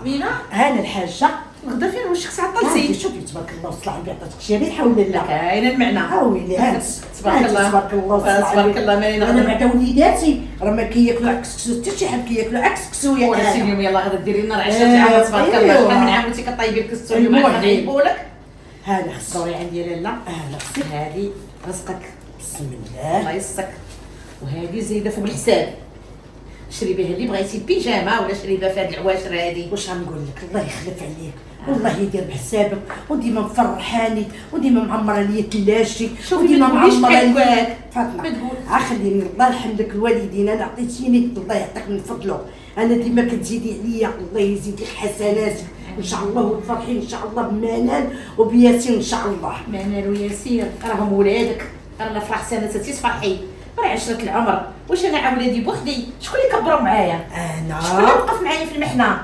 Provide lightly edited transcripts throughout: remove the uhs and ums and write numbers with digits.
مينا انا الحاجه غدا فين واش خص عطلتي؟ شوفي تبارك الله وصل عندي عطاتك شي ريحه ولا لا؟ كاين المعنى ويلي هانت تبارك الله تبارك الله تبارك الله مالينا انا بعدا وليداتي راه ما كياكلوا عكسكسو حتى شي حد كياكلوا عكسكسو ياك ولا اليوم يلاه غدا ديري لنا العشاء تاع تبارك الله شحال من عام وانت كطيبي الكسو اليوم غنعيبوا لك هذا خصو الصوري عندي لاله خصك هذه رزقك بسم الله الله يسك وهذه زايده فوق الحساب شري بها اللي بغيتي بيجامه ولا شري بها في هاد العواشر هادي واش غنقول لك الله يخلف عليك والله يدير بحسابك وديما مفرحاني وديما معمره ليا ثلاجتي وديما معمره ليا فاطمه خليني الله يرحم لك الوالدين انا عطيتيني الله يعطيك من فضله انا ديما كتزيدي عليا الله يزيد لك حسنات ان شاء الله وتفرحي ان شاء الله بمنال وبياسين ان شاء الله. منال وياسين راهم ولادك رانا فرح سنه تفرحي راه عشرة العمر واش انا عا ولادي بوحدي شكون اللي كبروا معايا شكون اللي وقف معايا في المحنه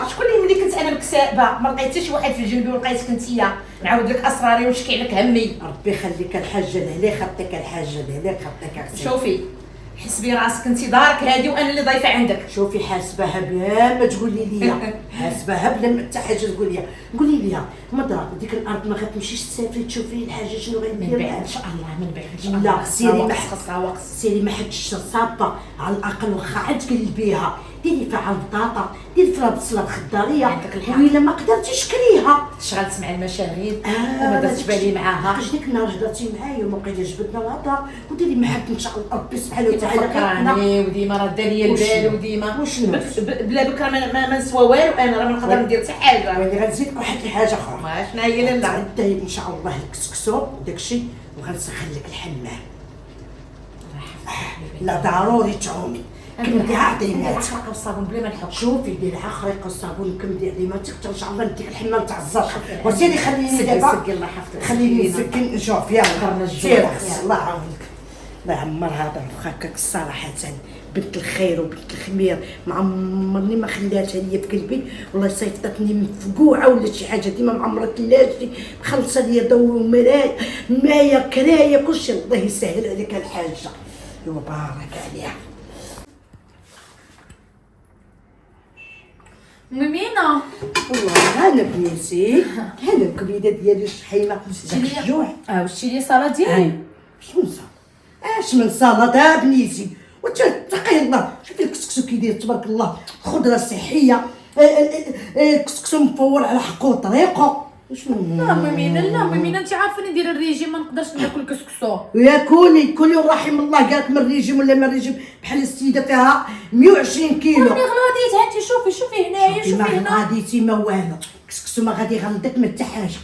شكون اللي ملي كنت انا مكسابه ما لقيت حتى شي واحد في جنبي ولقيتك انتيا نعاود لك اسراري ونشكي لك همي ربي يخليك الحاجه لهلي خطيك الحاجه لهلي خطيك شوفي حسبي راسك انت دارك هادي وانا اللي ضايفه عندك شوفي حاسباها بلا ما تقولي لي حاسباها بلا ما حتى حاجه تقول لي قولي لي مضرب ديك الارض ما غتمشيش تسافري تشوفي الحاجه شنو غيدير من بعد ان شاء الله من بعد ان شاء الله لا سيري ما خصها وقت سيري ما حدش صابه على الاقل واخا عاد تقلبيها ديري فيها البطاطا ديري فيها البصله الخضاريه وإلا ما قدرتيش كريها شغلت مع المشاغل وما درتش بالي معاها واش ديك النهار هضرتي معايا وما بقيتش جبدنا الهضره وديري معاك ان شاء الله ربي سبحانه وتعالى فكراني وديما راه داري البال وديما بلا بكره ما نسوى والو انا راه ما نقدر ندير حتى حاجه ويلي غنزيدك واحد الحاجه اخرى شنو هي لاله غدير ان شاء الله الكسكسو وداكشي وغنسخن لك الحمام لا ضروري تعومي كمدي عطيني تحرق الصابون بلا ما نحك شوفي ديري خريقه الصابون كمدي عليماتك ان شاء الله نديك الحمام تاع الزرق وسيري خليني دابا سكن الله يحفظك خليني نسكن نشوف يلا سير الله يعاونك الله يعمر هذا هكاك الصراحه بنت الخير وبنت الخمير ما عمرني ما خلاتها ليا في قلبي والله صيفطتني مفقوعه ولا شي حاجه ديما معمره ثلاجتي مخلصه ليا ضو ومرايا مايه كرايه كلشي الله يسهل عليك الحاجه وبارك عليها. ميمينة والله انا بنيتي انا الكبيده ديالي الشحيمه داك الجوع وشتي لي صاله ديالي شنو صال اش من صاله بنيتي وتقي الله شوفي الكسكسو كيدير تبارك الله خضره صحيه الكسكسو مفور على حقه وطريقه شنو لا ميمينة لا ميمينة انت عارفه ندير الريجيم ما نقدرش ناكل كسكسو يا كولي رحم الله قالك من الريجيم ولا من الريجيم بحال السيده فيها 120 كيلو ملي غلاديت انت شوفي هنايا شوفي هنا ما غاديتي ما والو كسكسو ما غادي يغلطك من حتى حاجه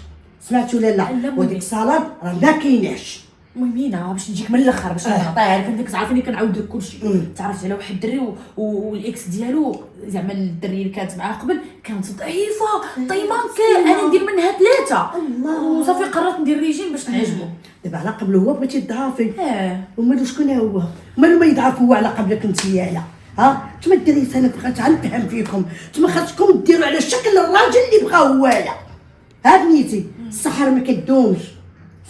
سمعتي ولا لا وديك الصالاد راه ما كايناش ميمينة باش نجيك من الاخر باش نعطيها لك انت تعرفيني كنعاود لك كلشي تعرفت على واحد الدري والاكس ديالو زعما الدري اللي كانت معاه قبل كانت ضعيفه طيمانك انا ندير منها 3 وصافي قررت ندير ريجيم باش نعجبو دابا على قبل هو بغيتي تضعفي ومالو شكون هو مالو ما يضعف هو على قبلك انت يالا ها نتوما الدريس انا بغيت غنفهم فيكم نتوما خاصكم ديروا على شكل الراجل اللي بغا هوايا ها بنيتي الصحه ما كدومش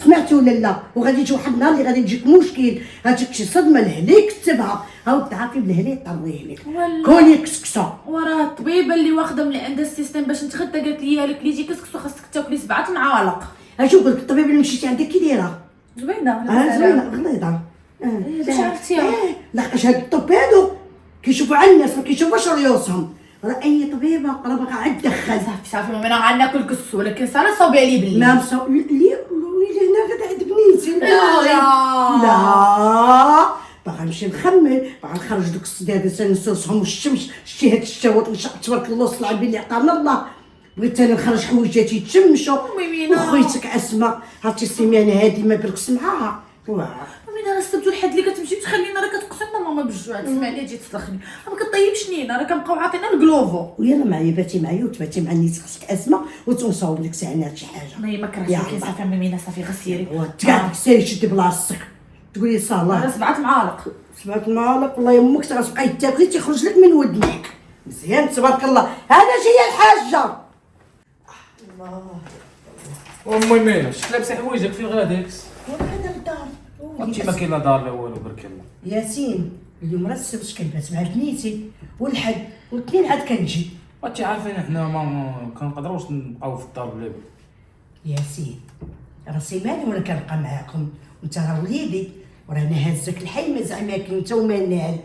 سمعتي ولا لا وغادي يجي واحد النهار اللي غادي يجيك مشكل غتجيك شي صدمه لهليك كتبها هاو تعرفي بلهلي طريه لك كوني كسكسو وراه الطبيبه اللي واخده من عند السيستم باش نتغدى قالت لي الا كليتي كسكسو خاصك تاكلي 7 معالق اش نقول لك الطبيب اللي مشيتي عندك كي دايره زوينه زوينه غليظه باش عرفتيها لا اش هاد الطب هادو كيشوفوا على الناس ما كيشوفوش ريوسهم راه اي طبيبه راه باغا عاد تدخل صافي ماما انا غناكل كسكسو ولكن صافي صوبي عليه بالليل لا لي ويلي هنا غدا عند بنيتي لا باغا نمشي نخمم باغا نخرج دوك السدادس نسوسهم والشمس شتي هاد الشتاوات تبارك الله وصل على اللي عطانا الله بغيت انا نخرج حويجاتي يتشمشوا وخويتك اسماء عرفتي السيمانه هادي ما بالكش معاها ميمينة راه السبت والحد اللي كتمشي تخلينا راه كتقسمنا ماما بالجوع تسمع لي جيت تسلخني ما كطيبش لينا راه كنبقاو عاطينا الكلوفو ويلا معايا باتي معايا وتباتي مع نيت خاصك اسماء وتنصاوب لك سعنات شي حاجه ما كرهتك صافي ميمينة صافي غسيري تقعد سيري شدي بلاصتك تقولي صالة 7 معالق 7 معالق والله يمك تغتبقاي تاكلي تيخرج لك من ودنك مزيان تبارك الله هذا جايه الحاجه الله ميمينة شفت لابسه حوايجك فين غاديك هذا الدار انت ما كاين لا دار لا والو برك الله ياسين اليوم راه السبت كنبات مع بنيتي والحد والاثنين عاد كنجي وانت عارفين حنا ما كنقدروش نبقاو في الدار بلا يا سيدي راسي مالي وانا كنبقى معاكم، وانت راه وليدي ورانا هازك الحي زعما كي انت ومنال.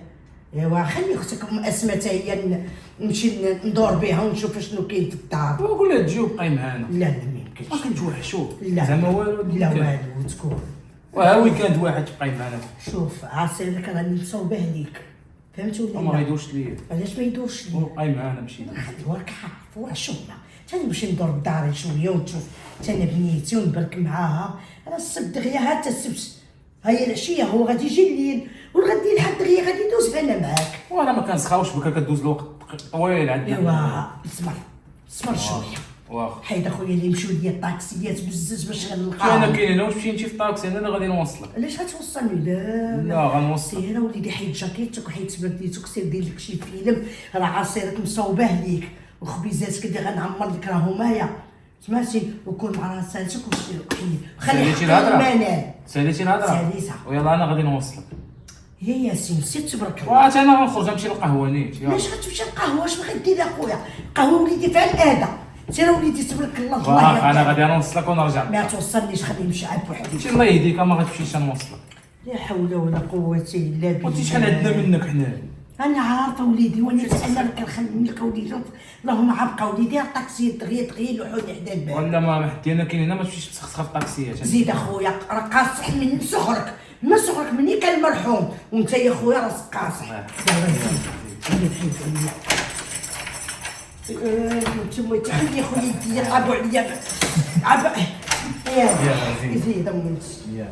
ايوا خلي اختك ام اسماء حتى هي نمشي ندور بها ونشوف شنو كاين في الدار. وقول لها تجي وبقاي معانا. لا لا ما يمكنش. ما كنتوحشوا لا زعما والو. لا والو تكون. وها ويكاند واحد تبقاي معانا. شوف عاصرك راني مصوبه ليك، فهمتوا ولا ما غيدوش ليا. علاش ما يدورش ليا؟ وبقاي معانا مشي. خليوك عارف ورا شغله، تاني نمشي ندور بداري شويه ونشوف تاني بنيتي ونبرك معاها. راه السبت دغيا حتى السبت، هاي العشيه هو غادي يجي الليل والغدي لحد دغيا غادي يدوز انا معاك. وانا ما كنسخاوش بك كدوز الوقت طويل عندنا. ايوا اسمر شويه. واخا حيد اخويا اللي يمشيو ليا الطاكسيات بزز باش انا غنلقاهم. كاين انا واش تمشي انت في الطاكسي انا غادي نوصلك. علاش غتوصلني؟ لا لا غنوصلك. سير وليدي حيد جاكيتك وحيد سبرديتك، سير دير لك شي فيلم، راه عصيرك مصوبه ليك وخبيزاتك اللي غنعمر لك راهم مايا، سمعتي؟ وكون مع راساتك وخلي ساليتي حقي الهضره. المنال. ساليتي الهضره. ساليتها. ويلا انا غادي نوصلك. يا ياسين نسيت تبارك الله. وعاد انا غنخرج نمشي للقهوه نيت. يلا علاش غتمشي للقهوه؟ اش بغيت دير اخويا؟ قهوه وليدي فيها الادى. سير وليدي تبارك الله. واخا انا غادي نوصلك ونرجع. ما توصلنيش، خليني نمشي عاد بوحدي. ماشي الله يهديك ما غتمشيش نوصلك. لا حول ولا قوه الا بالله. قلتي شحال عندنا منك حنا. انا عارفه وليدي وانا نتسنى لك نخليك وليدي. اللهم عبقى وليدي الطاكسي دغيا لوحوني حدا الباب. ولا ما حتى انا كاين هنا ما تمشيش تسخسخ في الطاكسيات. زيد اخويا راه قاصح من صغرك، من صغرك مني كان مرحوم وانت يا خويا راسك قاصح. انتم تحيي يا خويا يلعبوا عليا عبا. يا زيد امنتي.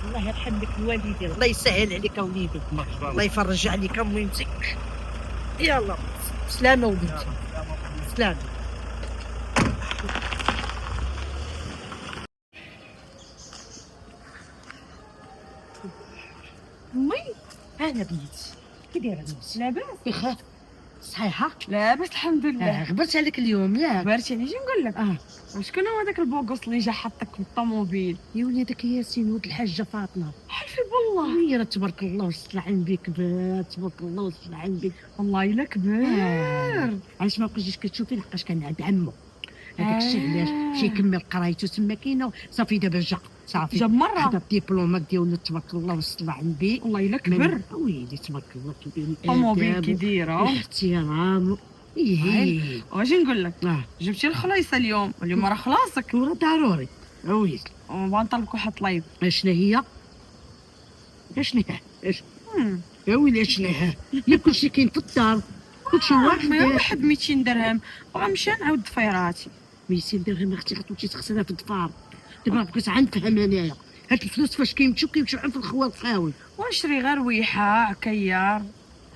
الله يرحم لك الوالدين، الله يسهل عليك وليدي، الله يفرج عليك اميمتي. يلا سلامة وليدي، سلامة. امي انا بنيتي كي دايره بنيتي؟ لاباس بخير صحيحه؟ لاباس الحمد لله. غبرت عليك اليوم ياك؟ بارتي نجي نقول لك شكون هو داك البوغوس اللي جا حطك في الطوموبيل؟ يا وليدك ياسين ولد الحاجه فاطمه. حلفي بالله هي راه تبارك الله وستلعن بك بات، تبارك الله وستلعن بك. والله الا كبير. علاش ما بقيتيش كتشوفي؟ لحقاش كان عند عمو هذاك الشيء علاش مشى يكمل قرايته تما كاينه صافي دابا جا صافي جاب مرة. هذا الدبلومات ديالو تبارك الله وستلعن بك. والله الا كبر. ويلي تبارك الله كبير. طوموبيل كي دايره الاحترام. ايه واش نقول لك جبتي الخلايصه اليوم واليوم راه خلاصك وراه ضروري. ويلي ونبغى نطلبك واحد طليب. اشنا هي؟ اشنا اش يا ويلي اشنا يا كلشي كاين في الدار، كلشي واحد 200 درهم وغنمشي نعاود ضفيراتي. 200 درهم اختي غتمشي تغسلها في الدفار. دابا بقيت غنفهم انايا هاد الفلوس فاش كيمشيو في الخوا الخاوي. ونشري غير ويحه عكيار.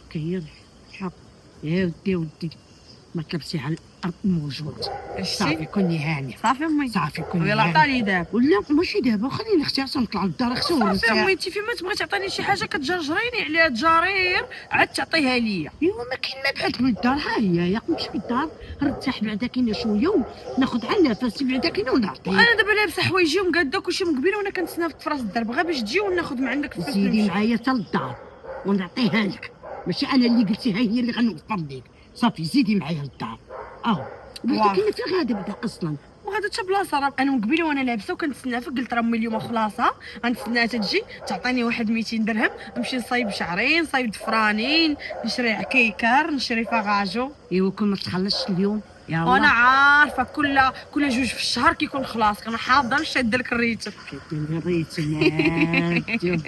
كير حق يا ودي ما تلبسي على الارض موجود. صافي كوني هاني. صافي امي صافي كوني يلا هاني. عطاني دابا. ولا ماشي دابا خليني اختي عشان نطلع للدار اختي. صافي امي انت فيما تبغي تعطيني شي حاجه كتجرجريني عليها تجارير عاد تعطيها ليا. ايوا ما كاين ما بعد من الدار. ها هي يا نمشي للدار نرتاح بعدا كاينه شويه وناخذ على نفسي بعدا كاينه ونعطي. انا دابا لابسه حوايجي ومقاده كلشي مقبيله وانا كنتسنى في فراس الدرب غير باش تجي وناخذ من عندك الفلوس. زيدي معايا حتى للدار ونعطيها لك، ماشي انا اللي قلتيها هي اللي غنوفر لك. صافي زيدي معايا للدار. بعدا كاينه في غاده بدا اصلا. وهذا حتى بلاصه راه انا مقبيله وانا لابسه وكنتسنى فيك. قلت راه امي اليوم خلاصه غنتسناها تجي تعطيني واحد 200 درهم نمشي نصايب شعرين نصايب ضفرانين نشري عكيكار نشري فغاجو. ايوا كون ما تخلصش اليوم يا الله. وانا عارفه كل جوج في الشهر كيكون خلاص انا حاضر نشد لك الريتم. كيدير الريتم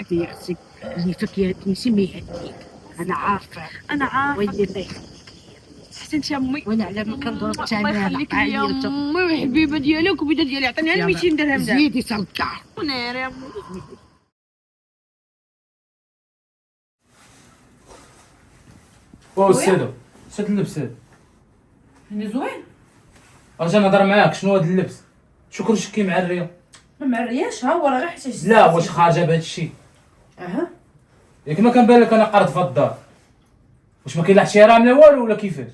ديال اختي اللي فيك يا تنسي ما يهديك. انا عارفه ويلي حسنتي يا امي. وانا على ما كندور الله يخليك لي يا امي وحبيبه ديالي وكبيده ديالي عطيني انا 200 درهم دابا. زيدي سال الدار. ونير يا امي. سيدو شاد اللبس هذا يعني زوين. اجي نهضر معاك. شنو هذا اللبس؟ شكون شكي مع الريا؟ ما معرياش ها هو راه غير حتى لا واش خارجه بهذا الشيء؟ ياك ما كنبان لك انا قرض في الدار. واش ما كاين لا احترام لا والو ولا كيفاش؟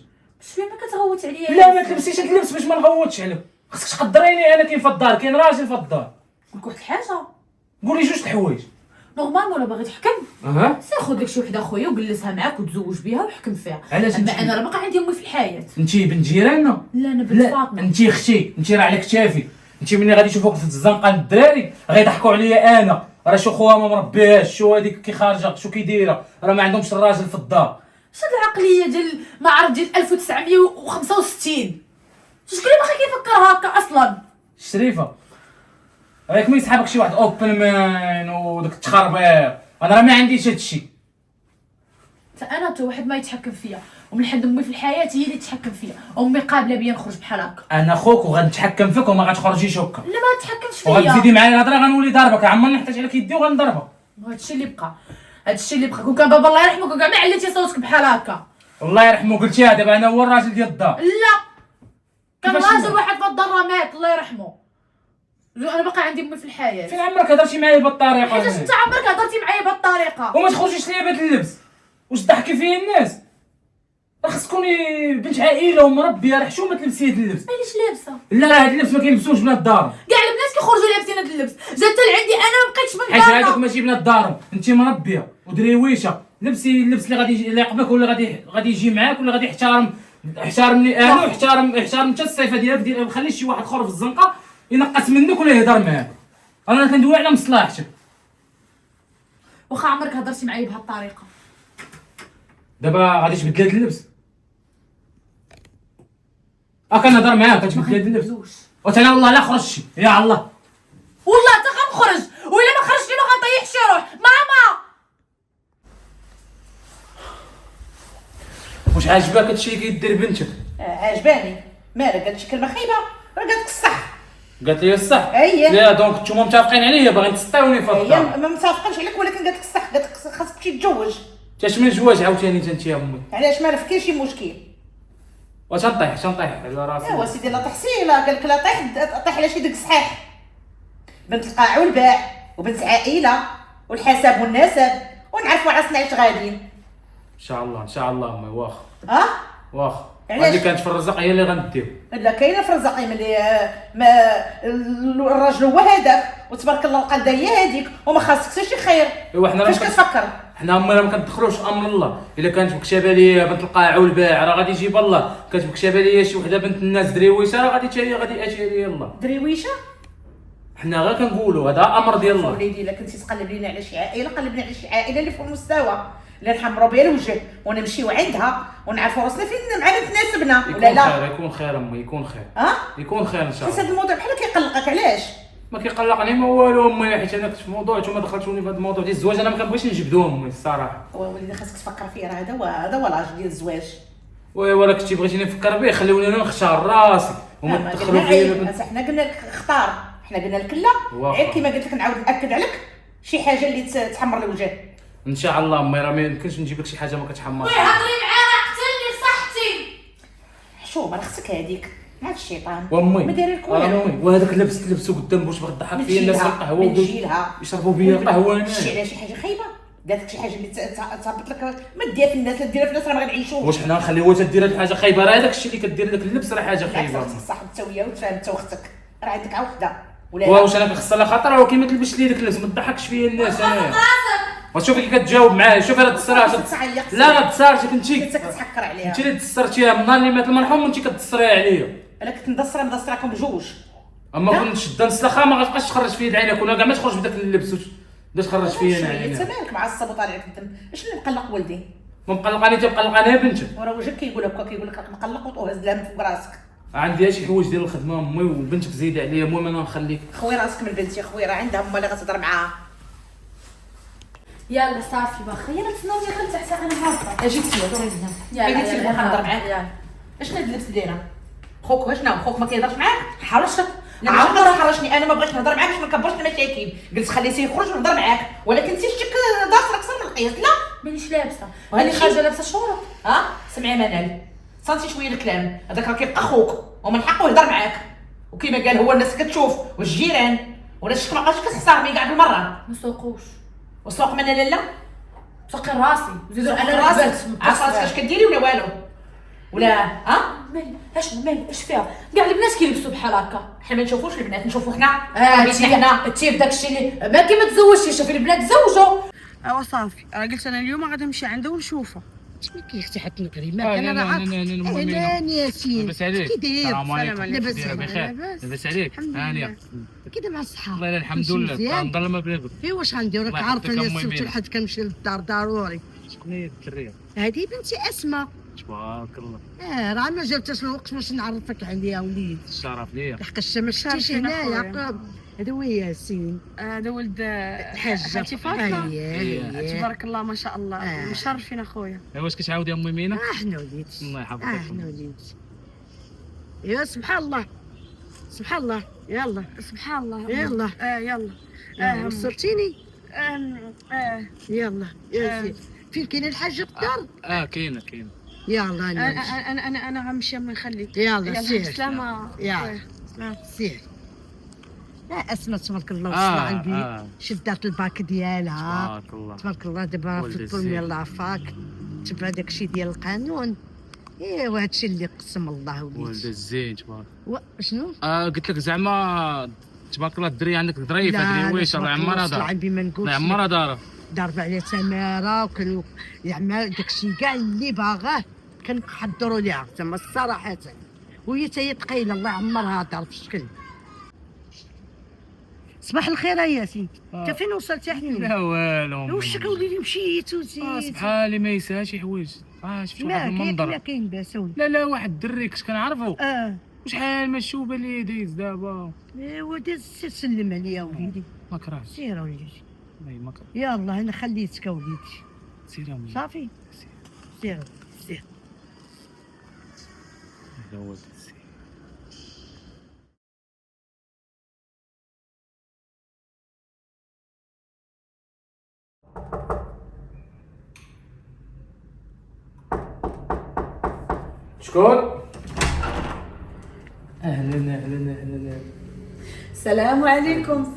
شويه ما كتغوت عليا. لا ما تلبسيش هاد اللبس باش ما نغوتش عليك. خصك تقدريني انا كاين في الدار، كاين راجل في الدار. نقول لك واحد الحاجه قولي جوج الحوايج. نورمالمون ولا باغي تحكم اها سي خذ لك شي وحده خويا وجلسها معاك وتزوج بها وحكم فيها. علاش اما انت انا راه باقا عندي امي في الحياه. انت بنت جيراننا؟ لا انا بنت فاطمه. انت اختي، انت راه على كتافي. انت ملي غادي يشوفوك في الزنقه الدراري غيضحكوا عليا انا. راه شو خوها ما مربيهاش، شو هذيك كي خارجه، شو كيدايره، راه ما عندهمش الراجل في الدار. شاد العقليه ديال ما عرف ديال 1965 شكون اللي باقي كيفكر هكا اصلا؟ الشريفه راك ما يسحبك شي واحد اوبن مان وداك التخربيق. انا راه ما عنديش هادشي. انا تو واحد ما يتحكم فيا ومن حد امي في الحياه هي اللي تتحكم فيا. امي قابله بيا نخرج بحال هكا. انا خوك وغنتحكم فيك وما غتخرجيش هكا. لا ما تحكمش فيا. وغتزيدي معايا الهضره غنولي ضاربك. عمرني نحتاج عليك يدي وغنضربك. هادشي اللي بقى، هادشي اللي بقى. كون كان بابا الله يرحمك وكاع ما عليتي صوتك بحال هكا. الله يرحمه قلتيها دابا انا هو الراجل ديال الدار. لا كان كيفاش راجل هو؟ واحد في الدار راه مات الله يرحمه. انا باقا عندي امي في الحياه. فين عمرك هضرتي معايا بهالطريقه؟ حيتاش انت عمرك هضرتي معايا بهالطريقه. وما تخرجيش ليا بهاد اللبس. واش ضحكي فيا الناس؟ راه خص تكوني بنت عائله ومربيه، راه حشومه تلبسي هاد اللبس. علاش لابسه؟ لا راه هاد اللبس ما كيلبسوش بنات الدار. كاع البنات كيخرجوا لابسين هاد اللبس، جات لعندي انا ما بقيتش من حيت هذوك دارنا. ماشي بنات دارهم، انت مربيه ودريويشه. لبسي اللبس اللي غادي يليق ولا غادي يجي معاك ولا غادي احترمني انا واحترم انت الصفه ديالك. ما خليش شي واحد اخر في الزنقه ينقص منك ولا يهضر معاك. انا كندوي على مصلحتك. واخا عمرك هضرتي معايا بهالطريقه. دابا غادي تبدل هاد اللبس. كنهضر معاك غتبدل هاد اللبس. زوج وتانا والله لا خرجتي يا الله. والله حتى غنخرج وإلا ما خرجتي ما غنطيح شي روح. ماما واش عاجبك هادشي اللي كيدير بنتك؟ عجباني. مالك قالت كلمه خايبه؟ راه قالت لك الصح. قالت لي الصح. أييه. لا دونك نتوما متفقين عليا باغيين تسطيوني في هي الدار. ما متفقناش عليك ولكن قالت لك الصح. قالت لك خاصك تمشي تتزوج. اش من الجواز عاوتاني انت يا امي؟ علاش مالك كاين شي مشكل؟ واش غنطيح على راسي؟ ايوا سيدي لا تحصي. لا قال لك لا طيح على شي ديك صحيح. بنت القاع والباع وبنت عائله والحسب والنسب ونعرفوا على صنعت غاديين. ان شاء الله ان شاء الله امي. واخا واخا علاش؟ اللي كانت في الرزق هي اللي غنديو. لا كاينه في الرزق ملي ما الراجل هو هذاك وتبارك الله القلده هي هذيك وما خاصك حتى شي خير. ايوا حنا فاش كتفكر؟ حنا امي راه ما كندخلوش في امر الله. الا كانت مكتابه ليا بنت القاع والباع راه غادي يجيب الله. كانت مكتابه ليا شي وحده بنت الناس دريويشه راه غادي اجي ليا الله. دريويشه؟ حنا غير كنقولوا هذا امر ديال الله. وليدي الا كنتي تقلب لينا على شي عائله قلبنا على شي عائله اللي فوق المستوى اللي نحمروا بها الوجه ونمشيو عندها ونعرفوا راسنا فين مع تناسبنا ولا لا. يكون خير امي يكون خير. يكون خير ان شاء حيت الله. هذا الموضوع بحال كيقلقك. علاش؟ ما كيقلقني ما والو امي حيت انا كنت في موضوع نتوما دخلتوني في هذا الموضوع ديال الزواج. انا ما كنبغيش نجبدو امي الصراحه. وليدي خاصك تفكر فيه. راه هذا هو لاج ديال الزواج. ولا كنتي بغيتيني نفكر به خلوني انا نختار راسي وما تدخلوا فيا. حنا قلنا لك اختار. حنا قلنا لك لا. غير كيما قلت لك نعاود ناكد عليك شي حاجه اللي تحمر الوجه. ان شاء الله امي راه ما يمكنش نجيب لك شي حاجه ما كتحمرش. هضري معانا قتلني صحتي. حشومه راه خصك هذيك مع الشيطان. وامي ما داير لك والو. امي وهذاك اللبس تلبسو قدام واش باغي تضحك فيا الناس القهوه يشربوا بيا القهوه انا. شي على شي حاجه خايبه. قالت لك شي حاجه اللي تهبط لك ما دير في الناس. لا ديرها في الناس راه ما غنعيشوش. واش حنا نخليوها تدير هاد الحاجه خايبه؟ راه هذاك الشيء اللي كدير لك اللبس راه حاجه خايبه. خاصك تصاحب انت وياه وتفاهم انت واختك. راه عندك عا وحده ولا واش انا كنخص لها خاطر هو كيما تلبس لي داك اللبس ما تضحكش فيا الناس انا. وشوفي كي كتجاوب معايا. شوفي راه تسرات. لا راه تسراتك انتي. انت كتحكر عليها. انت اللي تسرتيها من نهار اللي مات المرحوم وانت كتسريها عليا. انا كنت مدسراكم بجوج. اما كنت شدا نسلخها ما غتبقاش تخرج في يد عينك ولا كاع ما تخرج بداك اللبس باش تخرج فيا انا انت عينيا. مالك معصب وطالع لك الدم. اشنو اللي مقلق ولدي؟ ما مقلقاني انت مقلقاني بنتك. وراه وجهك كيقول هكا كيقول لك راك مقلق وهز لها فوق راسك. عندي شي حوايج ديال الخدمه امي وبنتك زايده عليا. المهم انا نخليك. خوي راسك من بنتي. خوي راه عندها هما اللي غتهضر معاها. يلا صافي باخا يلا تسناوني غير تحت انا عارفه. اجي تسوى دوري هنا. يلا قلتي لي نهضر معاك. اشنو هاد اللبس دايره؟ خوك واش ناو؟ خوك ما كيهضرش معاك؟ حرشتك. عمرك حرشني. انا ما بغيتش نهضر معاك باش ما نكبرش المشاكل. قلت خليتيه يخرج ونهضر معاك ولكن انت شتك دارت اكثر من القياس. لا مانيش لابسه. وهذه هاني خارجه لابسه شورت. سمعي منال صنتي شويه الكلام. هذاك راه كيبقى خوك ومن حقه يهضر معاك. وكيما قال هو الناس كتشوف والجيران ولا شك ما بقاش كتحترمي كاع بالمره. ما سوقوش. وسوق من لا سوقي راسي. زيدوا انا راسك عارفه راسك اش كديري ولا والو ولا مالي اشنو مالي اش فيها؟ كاع البنات كيلبسوا بحال هكا، حنا ما نشوفوش البنات نشوفوا حنا. انت بداك الشيء اللي ما كيما تزوجتي، شوفي البنات تزوجوا. ايوا صافي، راه قلت انا اليوم غادي نمشي عنده ونشوفه. ما كاينش حتى نقري لا ما اهلا ياسين لاباس عليك؟ كي داير؟ السلام عليكم. لاباس بخير لاباس عليك؟ هانيه كي مع الصحه؟ والله الحمد لله كنضل ما بلا بك. ايوا واش غندير؟ راك الله عارف يحفظك انا أمي السبت بينا. الحد كنمشي للدار ضروري. شكون هي الدريه؟ هذه بنتي اسماء. تبارك الله. راه ما جبتش الوقت باش نعرفك عليها وليد، الشرف ليا. لحقاش ما شفتيش هنايا. هذا هو ياسين، هذا ولد الحاجه خالتي فاطمه. اييه تبارك الله ما شاء الله، مشرفين اخويا. واش كتعاودي يا امي مينا؟ احنا وليدي الله يحفظك. احنا وليدي. يا سبحان الله سبحان الله. يلا سبحان الله. يلا يلا وصلتيني. يلا آه. ياسين. فين كاين الحاجه بالدار؟ كاينه يلا انا غنمشي من نخليك. يلا سير. سلامه. يلا سير. لا اسماء تبارك الله وصل عندي شدات الباك ديالها. تبارك الله. تبارك الله دابا في الظلم الله عافاك. تبع داكشي ديال القانون. ايوا هادشي اللي قسم الله ولد وليدي. الزين تبارك. شنو؟ قلت لك زعما تبارك الله الدري عندك ظريفه درويشه الله يعمرها دار. الله يعمرها دار. ضرب عليها تماره وكانوا يعمل داكشي كاع اللي باغاه كنحضروا ليها زعما الصراحه. وهي حتى هي ثقيله الله يعمرها دار في الشكل. صباح الخير يا ياسين. انت فين وصلت يا حنين؟ لا والو. واش وليدي مشيت وزيد؟ سبحالي ما يساهلش شي حوايج. شفت واحد المنظر. لا كاين باس. لا واحد الدري كنت كنعرفو. وشحال ما الشوبه اللي دايز دابا. ايوا داز سلم عليا وليدي. ما كرهتش. سير وليدي. والله ما كرهت. يلا انا خليتك وليدي. سير يا امي. صافي سير. هذا هو الزين. شكون؟ اهلا. السلام عليكم.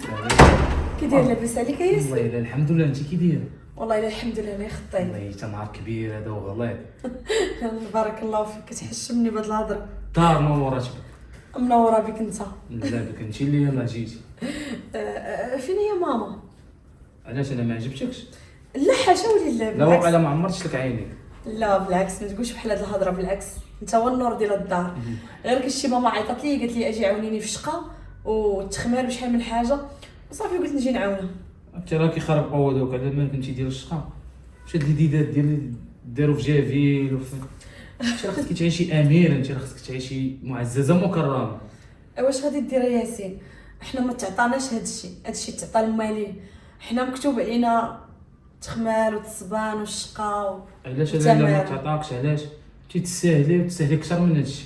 كي داير؟ لاباس عليك يا ياسين؟ والله الحمد لله. انت كي دايره؟ والله الا الحمد لله الله يخطي. والله حتى نهار كبير هذا وغليظ. بارك الله فيك، كتحشمني بهاد الهضره. دار منورتك. منوره بك انت. لا بك انت اللي ما جيتي. فين هي ماما؟ علاش انا ما عجبتكش؟ لا حاشا ولله. لا واقيلا ما عمرتش لك عينيك. لا بالعكس، ما تقولش بحال هاد الهضره، بالعكس انت هو النور ديال الدار. غير كشي ماما عيطات لي قالت لي اجي عاونيني في الشقه والتخمال وشحال من حاجه وصافي قلت نجي نعاونها. انت راه كيخرب قوه دوك على ما كنتي ديال الشقه. واش هاد الجديدات ديال داروا في جافيل وفي انت راه خصك تعيشي اميره، انت راه خصك تعيشي معززه مكرمه. واش غادي دير يا ياسين؟ حنا ما تعطاناش هادشي تعطى المالين. حنا مكتوب علينا التخمال والتصبان والشقه علاش انا ما تعطاكش؟ علاش انت تستاهلي اكثر من هادشي.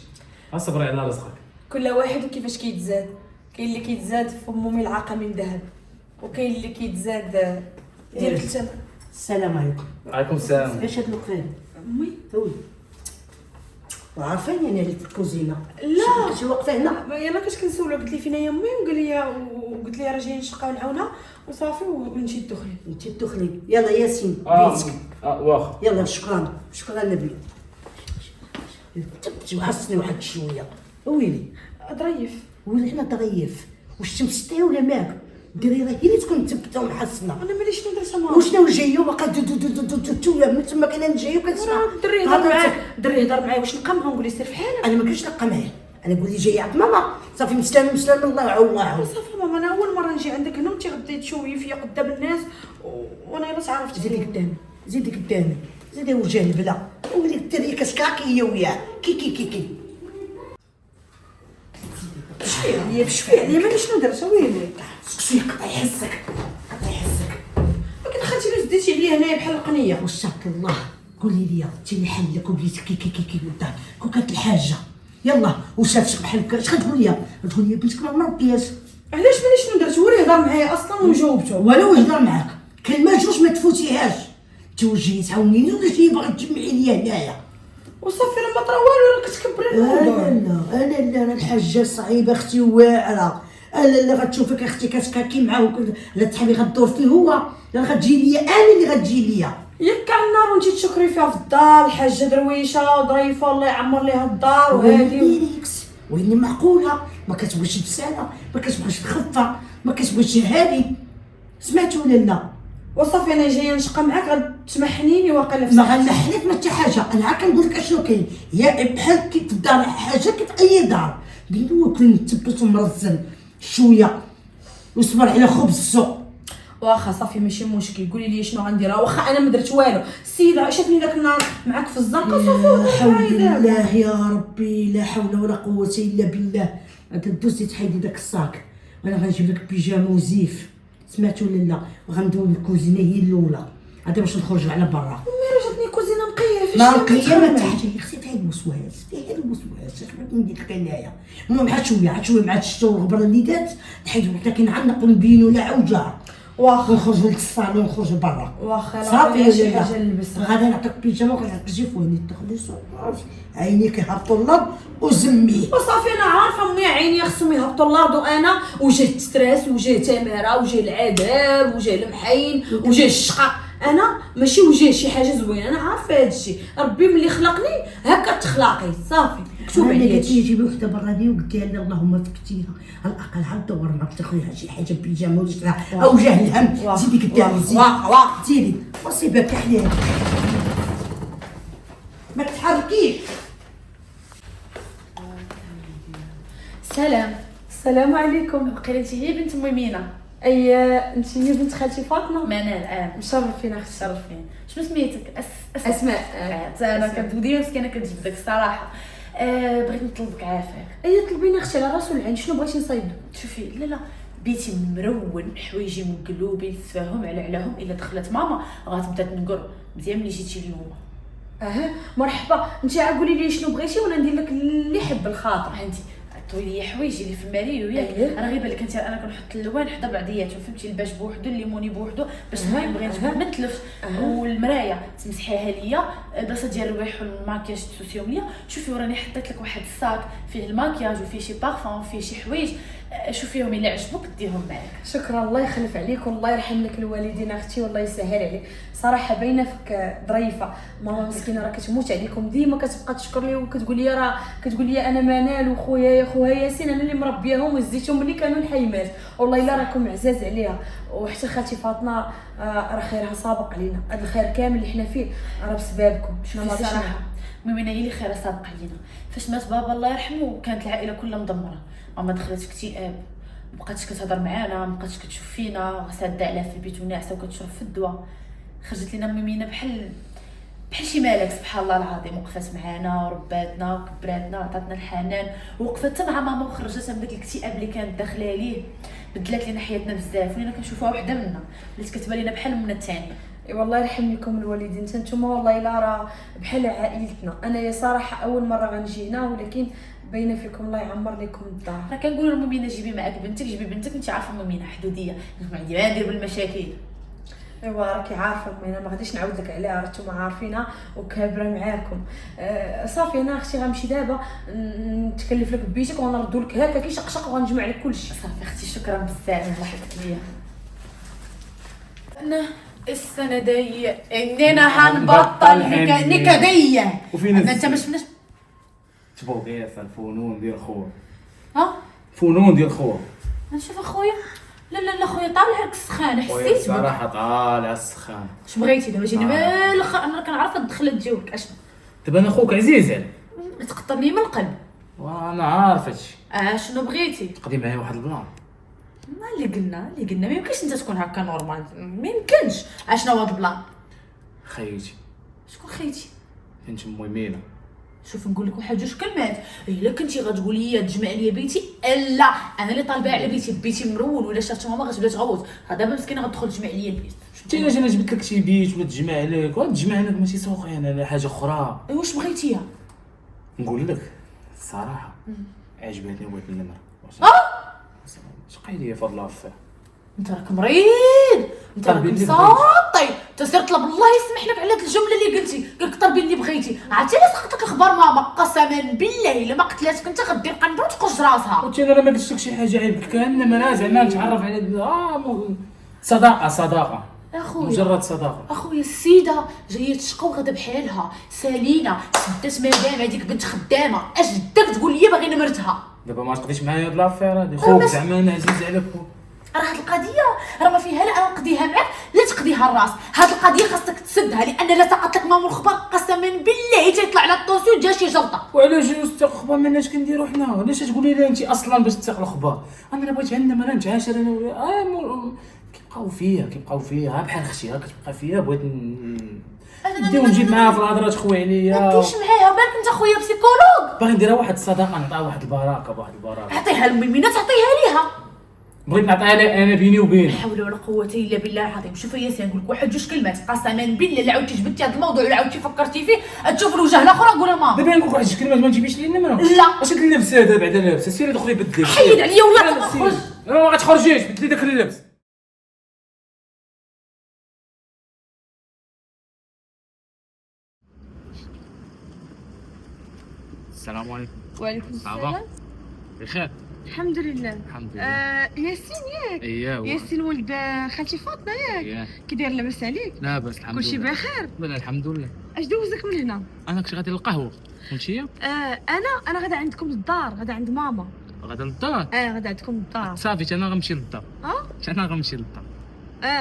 اصبري على رزقك. كل واحد كيفاش كيتزاد. كاين اللي كيتزاد في فمو ملعقه من ذهب، وكاين اللي كيتزاد ديال الثمن. السلام عليكم. وعليكم السلام. اش هاد الوقت؟ امي وي عارفاني انا اللي في الكوزينه. لا شي وقفه هنا. يلا كنت كنسولو، قلت لي فينا يا امي وقلت لي راه جايين نشقاو ونعاونها وصافي ونمشي ندخلي. انت تدخلي. يلا ياسين بيتك. واخا. يلا شكرا نبيل. وحسني واحد شويه. ويلي ظريف. ويلي حنا ظريف. واش تمسطي ولا ماك؟ ديري راه هي اللي تكون مثبته ومحسنه. انا ماليش ندير سما. وشنو جايه وباقا من تما كاينه جايه وكنسمع. الدري هضر معاك، الدري هضر معايا واش نبقى معاه نقول لي سير في حالك. انا ما كنتش نبقى معاه. انا نقول لي جايه عند ماما صافي مسلم الله يعوضها. صافي ماما، انا اول مره نجي عندك هنا وانت غدي تشوفي فيا قدام الناس وانا الا تعرفت. زيدي قدامي زيدي وجه البلا. ولي الدريه كتكاكي هي وياه كي بشفي عليا مالي شنو درت ويلي. سقسي قطعي حسك. ما كتخلتينيش ديتي عليا هنايا بحال القنيه. وشاك الله قولي لي انت اللي حلك وبيتك كي قدام كون كانت الحاجه. يلا وشافتك بحال هكا اش غتقول لي؟ تقول لي بنتك ما مربياش. علاش مالي شنو درت؟ هو اللي هضر معايا اصلا وجاوبته. ولو هضر معاك كلمه جوج ما تفوتيهاش. توجهي تعاونيني ولا شي باغي تجمعي لي هنايا وصافي راه ما طرا والو، راه كتكبري الموضوع. انا الحاجه صعيبه اختي واعره. لا غتشوفك اختي كتكاكي معاه لا تحبي غدور فيه هو، لا غتجي ليا انا اللي غتجي ليا. ياك كاع النار وانتي تشكري فيها في الدار، الحاجه درويشه ظريفه الله يعمر ليها الدار وهادي وهي معقوله ما كتبغيش بساله، ما كتبغيش تخفى، ما كتبغيش هادي. سمعتي ولا لا؟ وصافي انا جايه نشقى معاك غتمحنيني واقيلا ما غنحنك ما حتى حاجه. انا عا كنقول لك اشنو كاين، يا بحال كي في الدار حاجه كي في اي دار، بنوكل متبت ومرزن شويه وصبر على خبز السوق. واخا صافي ماشي مشكل، قولي لي شنو غندير. واخا انا ما درت والو، السيده شافني داك النهار معاك في الزنقه صافي. لا حول الله يا ربي، لا حول ولا قوه الا بالله. انت دوزي تحيدي داك الصاك وانا غنجيب لك بيجامه وزيف، سمعتي ولا لا؟ وغندوي الكوزينه هي الاولى عاد باش نخرجوا على برا. مي جاتني كوزينه نقيه ما نقيه ما تحتاجي اختي فيها الوسواس، فيها الوسواس. اش بغيت ندير لك انايا؟ المهم عاد شويه مع الشتا والغبره اللي دات نحيدو حتى كنعنق ونبينو لا عوجه. واخا ونخرجوا للصالون ونخرجوا برا. واخا صافي شي ولا حاجه لا؟ نلبسها. غادي نعطيك بيجامه وغنعكس فويني تخلص عينيك يهبطوا الارض وزميه. وصافي انا عارفه امي عيني خصهم يهبطوا الارض، وانا وجه التستراس وجه تماره وجه العذاب وجه المحين وجه الشقا. انا ماشي وجه شي حاجه زوينه، انا عارفه هذا الشيء. ربي ملي خلقني هكا تخلاقي صافي مكتوب عليا. قلت لي جيبي وحده برا دي وقلت لها اللهم فكتيها على الاقل عاد دورنا تاخذيها شي حاجه بيجامه ولا او جاه الهم. زيدي قدامي واخا زيدي مصيبه كحليه ما تتحركيش. سلام. السلام عليكم. بقيتي انت هي بنت ميمينه؟ اي انت هي بنت خالتي فاطمه؟ منال. مشرفين اختي. شرفين. شنو سميتك؟ اسماء. انا كنت ديما مسكينه كتجبد داك الصراحه. بغيت نطلبك عافاك. اي طلبينا اختي على راسو العين، شنو بغيتي نصايب لك؟ شوفي لا بيتي مرون، حوايجي مقلوبين تفاهم عليهم. الا دخلت ماما غتبدا تنقر مزيان ملي جيتي اليوم. مرحبا. انت قولي لي شنو بغيتي وانا ندير لك اللي يحب الخاطر. انت طويلي حوايجي اللي في الماريو ياك. راه غير بالك انت انا كنحط اللوان حدا بعضياتهم، فهمتي؟ الباج بوحدو، الليموني بوحدو، باش بغيت ما تلفش. والمرايه تمسحيها ليا بلاصه ديال الروايح والماكياج تسوسيهم ليا. شوفي وراني حطيت لك واحد الصاك فيه الماكياج وفيه شي بارفان وفيه شي حوايج، شوفيهم الا عجبوك ديهم معاك. شكرا، الله يخلف عليك والله يرحم لك الوالدين اختي والله يسهل عليك. صراحه باينه فيك ظريفه. ماما مسكينه راه كتموت عليكم، ديما كتبقى تشكر لي وكتقول لي راه كتقول لي انا منال وخويا ياسين انا اللي مربياهم وزيتهم ملي كانوا الحيمات، والله الا راكم عزاز عليها. وحتى خالتي فاطمه راه خيرها سابق علينا، هذا الخير كامل اللي حنا فيه راه بسببكم. شوفي الصراحه ميمينه هي اللي خيرها سابق علينا. فاش مات بابا الله يرحمه كانت العائله كلها مدمره، ماما دخلت في اكتئاب، مبقاتش كتهضر معانا، مبقاتش كتشوف فينا، ساده عليها في البيت وناعسه وكتشرب في الدواء. خرجت لنا ميمينه بحال شي مالك سبحان الله العظيم. وقفت معانا ورباتنا وكبراتنا وعطاتنا الحنان، وقفت مع ماما وخرجتها من داك الاكتئاب اللي كانت داخله ليه. بدلات لينا حياتنا بزاف، ولينا كنشوفوها وحده منا ولات كتبان لينا بحال من الثانيه. والله يرحم لكم الوالدين، نتوما والله الا راه بحال عائلتنا. انا يا صراحه اول مره غنجي هنا، ولكن باينه فيكم الله يعمر لكم الدار. راه كنقولوا لميمينه جيبي معاك بنتك، جيبي بنتك، انت عارفه ميمينه حدوديه، ما عندي ما ندير بالمشاكل. ايوا راكي عارفه انا ما غاديش نعاود لك عليها، راه عارفينها وكابره معاكم. صافي انا اختي غنمشي دابا نتكلف لك بيتك ونردو لك هكا كي شقشق وغنجمع لك كلشي. صافي اختي شكرا بزاف الله يحفظك ليا. انا السنه دي اننا حنبطل نكديه. وفينا انت ما شفناش تبغوا قياس الفنون ديال خويا. فنون ديال خويا. نشوف اخويا. لا خويا طالع لك السخانه، حسيت بك صراحه طالع السخانه. اش بغيتي دابا جيني انا كنعرف الدخله تجاوبك. اشنو دابا انا خوك عزيز عليك، تقطرني من القلب وانا عارف هادشي. شنو بغيتي؟ تقضي معايا واحد البلان. ما اللي قلنا ما يمكنش انت تكون هكا نورمال، ما يمكنش. شنو هو البلان؟ خيتي. شكون خيتي؟ بنت ميمينه. شوف نقول لك واحد جوج كلمات، الا كنتي غتقولي لي تجمع لي بيتي، لا انا اللي طالبه على بيتي مرول، ولا شافت ماما غتبدا تغوت، دابا مسكينه غتدخل تجمع لي البيت. حتى الا جينا جبت لك شي بيت ولا تجمع لك ولا تجمع لك ماشي سوقي انا لا حاجه اخرى. واش بغيتيها؟ نقول لك الصراحه عجبتني وبغيت نمر. شقي لي فضل الله فيه. انت راك مريض، انت راك طلبي اللي مساطي، انت سير طلب الله يسمح لك على هاد الجمله اللي قلتي، قالك طلبي اللي بغيتي. عرفتي علاش سقط لك اخبار ماما؟ قسما بالله الا ما قتلاتك انت غدير قنبه وتقش راسها. قلت انا ما قلتش لك شي حاجه عيب، كان انا زعما نتعرف على صداقه اخويا مجرد صداقه. اخويا السيده جايه تشقى وغدا بحالها سالينا، سدات مدام هذيك بنت خدامه، اش داك تقول لي باغي نمرتها؟ دابا ما تقضيش معايا هاد لافير هادي، خوك زعما انا عزيز عليك. راه هاد القضيه راه ما فيها لا انا نقضيها معاك لا تقضيها الراس، هاد القضيه خاصك تسدها، لان لا سقط لك ماما الخبر قسما بالله تيطلع على الطوسيو جا شي جلطه. وعلاش نستيق اخبار ما لناش كنديرو حنا؟ علاش تقولي لي انت اصلا باش تثق الاخبار؟ انا بغيت عندنا انا نتعاشر انا وياه كيبقاو فيا ها بحال اختي، ها كتبقى فيا، بغيت ندير ونجيب معاها في الهضره تخوي عليا. ما ديرش معاها بالك انت خويا بسيكولوج. باغي نديرها واحد الصداقه، نعطيها واحد البركه عطيها لميمينه تعطيها ليها. بغيت نعطيها انا بيني وبين. لا حول ولا قوه الا بالله العظيم. شوف يا سي نقول لك واحد جوج كلمات قسما بالله لا عاودتي جبتي هذا الموضوع ولا عاودتي فكرتي فيه تشوف الوجه الاخرى قولها ماما. دابا نقول لك واحد الكلمات ما تجيبيش لي انا لا واش هاد اللبس هذا بعدا لابسه؟ سيري دخلي بدلي. حيد عليا ولا تخرج. ما غتخرجيش، بدلي داك اللبس. السلام عليكم. وعليكم السلام. بخير الحمد لله. الحمد لله. ياسين ياك؟ اييه ياسين ولد خالتي فاطمه ياك؟ كي داير لاباس عليك؟ لاباس الحمد لله. كلشي بخير؟ لا الحمد لله. اش دوزك من هنا؟ انا كنت غادي للقهوه فهمتي. انا غادا عندكم للدار، غادا عند ماما. غادا للدار. غادا عندكم للدار. صافي انا غنمشي للدار. انا غنمشي للدار.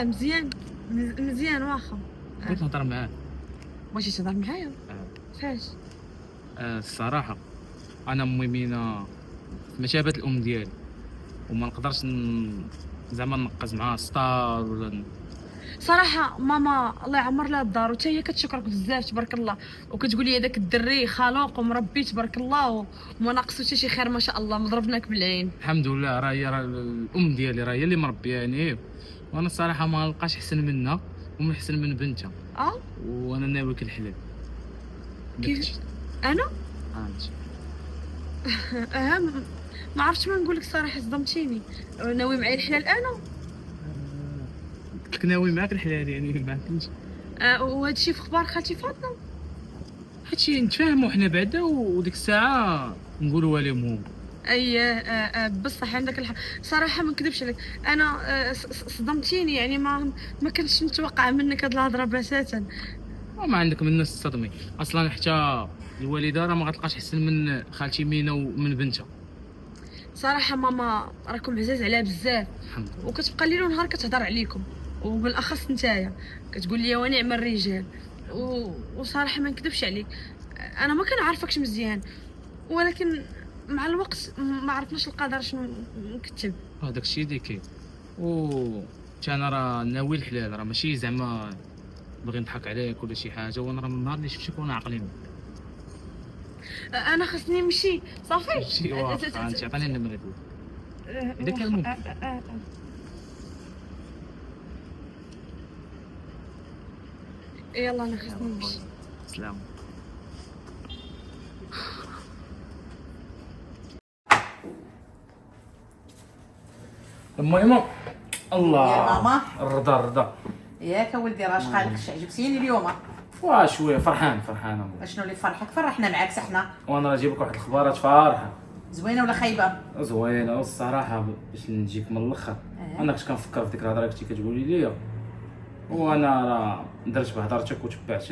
مزيان مزيان واخا. بغيت نهضر معاك. بغيتي تهضر معايا؟ فاش؟ الصراحه انا امي مينا في مثابه الام ديالي، وما نقدرش زعما نقز معاها سطار ولا صراحه ماما الله يعمر لها الدار، وتا هي كتشكرك بزاف تبارك الله، وكتقول لي هذاك الدري خلوق ومربي تبارك الله وما ناقصو حتى شي خير ما شاء الله، مضربناك بالعين. الحمد لله. راه هي الام ديالي، راه هي اللي مربياني، وانا الصراحه ما نلقاش احسن منها ومن احسن من بنتها. وانا ناويك الحلال. كيف انا؟ ما عرفتش ما نقول لك الصراحه، صدمتيني. ناوي معايا الحلال انا؟ قلت لك ناوي معاك الحلال، يعني ما عندكش. وهذا الشيء في اخبار خالتي فاطمه؟ هادشي نتفاهموا حنا بعدا، وديك الساعه نقولوا لهم هما. بصح عندك الحق صراحه، ما نكذبش عليك، انا صدمتيني، يعني ما كنتش متوقعه منك هاد الهضره بتاتا. ما عندك من الناس تصدمي اصلا، حتى الوالده راه ما غتلقاش احسن من خالتي مينا ومن بنتها. صراحه ماما راكم عزاز عليها بزاف، وكتبقى ليل ونهار كتهضر عليكم، وبالاخص نتايا كتقول لي ونعم الرجال. وصراحه ما نكذبش عليك، انا ما كنعرفكش مزيان، ولكن مع الوقت ما عرفناش القدر شنو نكتب. هذاك الشيء اللي كاين. انا راه ناوي الحلال، راه ماشي زعما باغي نضحك عليك ولا شي حاجه، وانا راه من النهار اللي شفتك وانا عاقلين. انا خاصني نمشي صافي. شي واخا انت عطيني النمره اذا كان ممكن. يلا انا خاصني نمشي. سلام. المهم الله يا ماما. الرضا ياك ولدي راه شقالك عجبتيني اليوم. شويه فرحان اشنو اللي فرحك؟ فرحنا معاك حنا. وانا راه جايبك واحد الخبارات فارحه. زوينه ولا خايبه؟ زوينه والصراحه باش نجيك من الاخر. انا كنت كنفكر في ديك الهضره اللي كنتي كتقولي لي، وانا راه درت بهضرتك وتبعت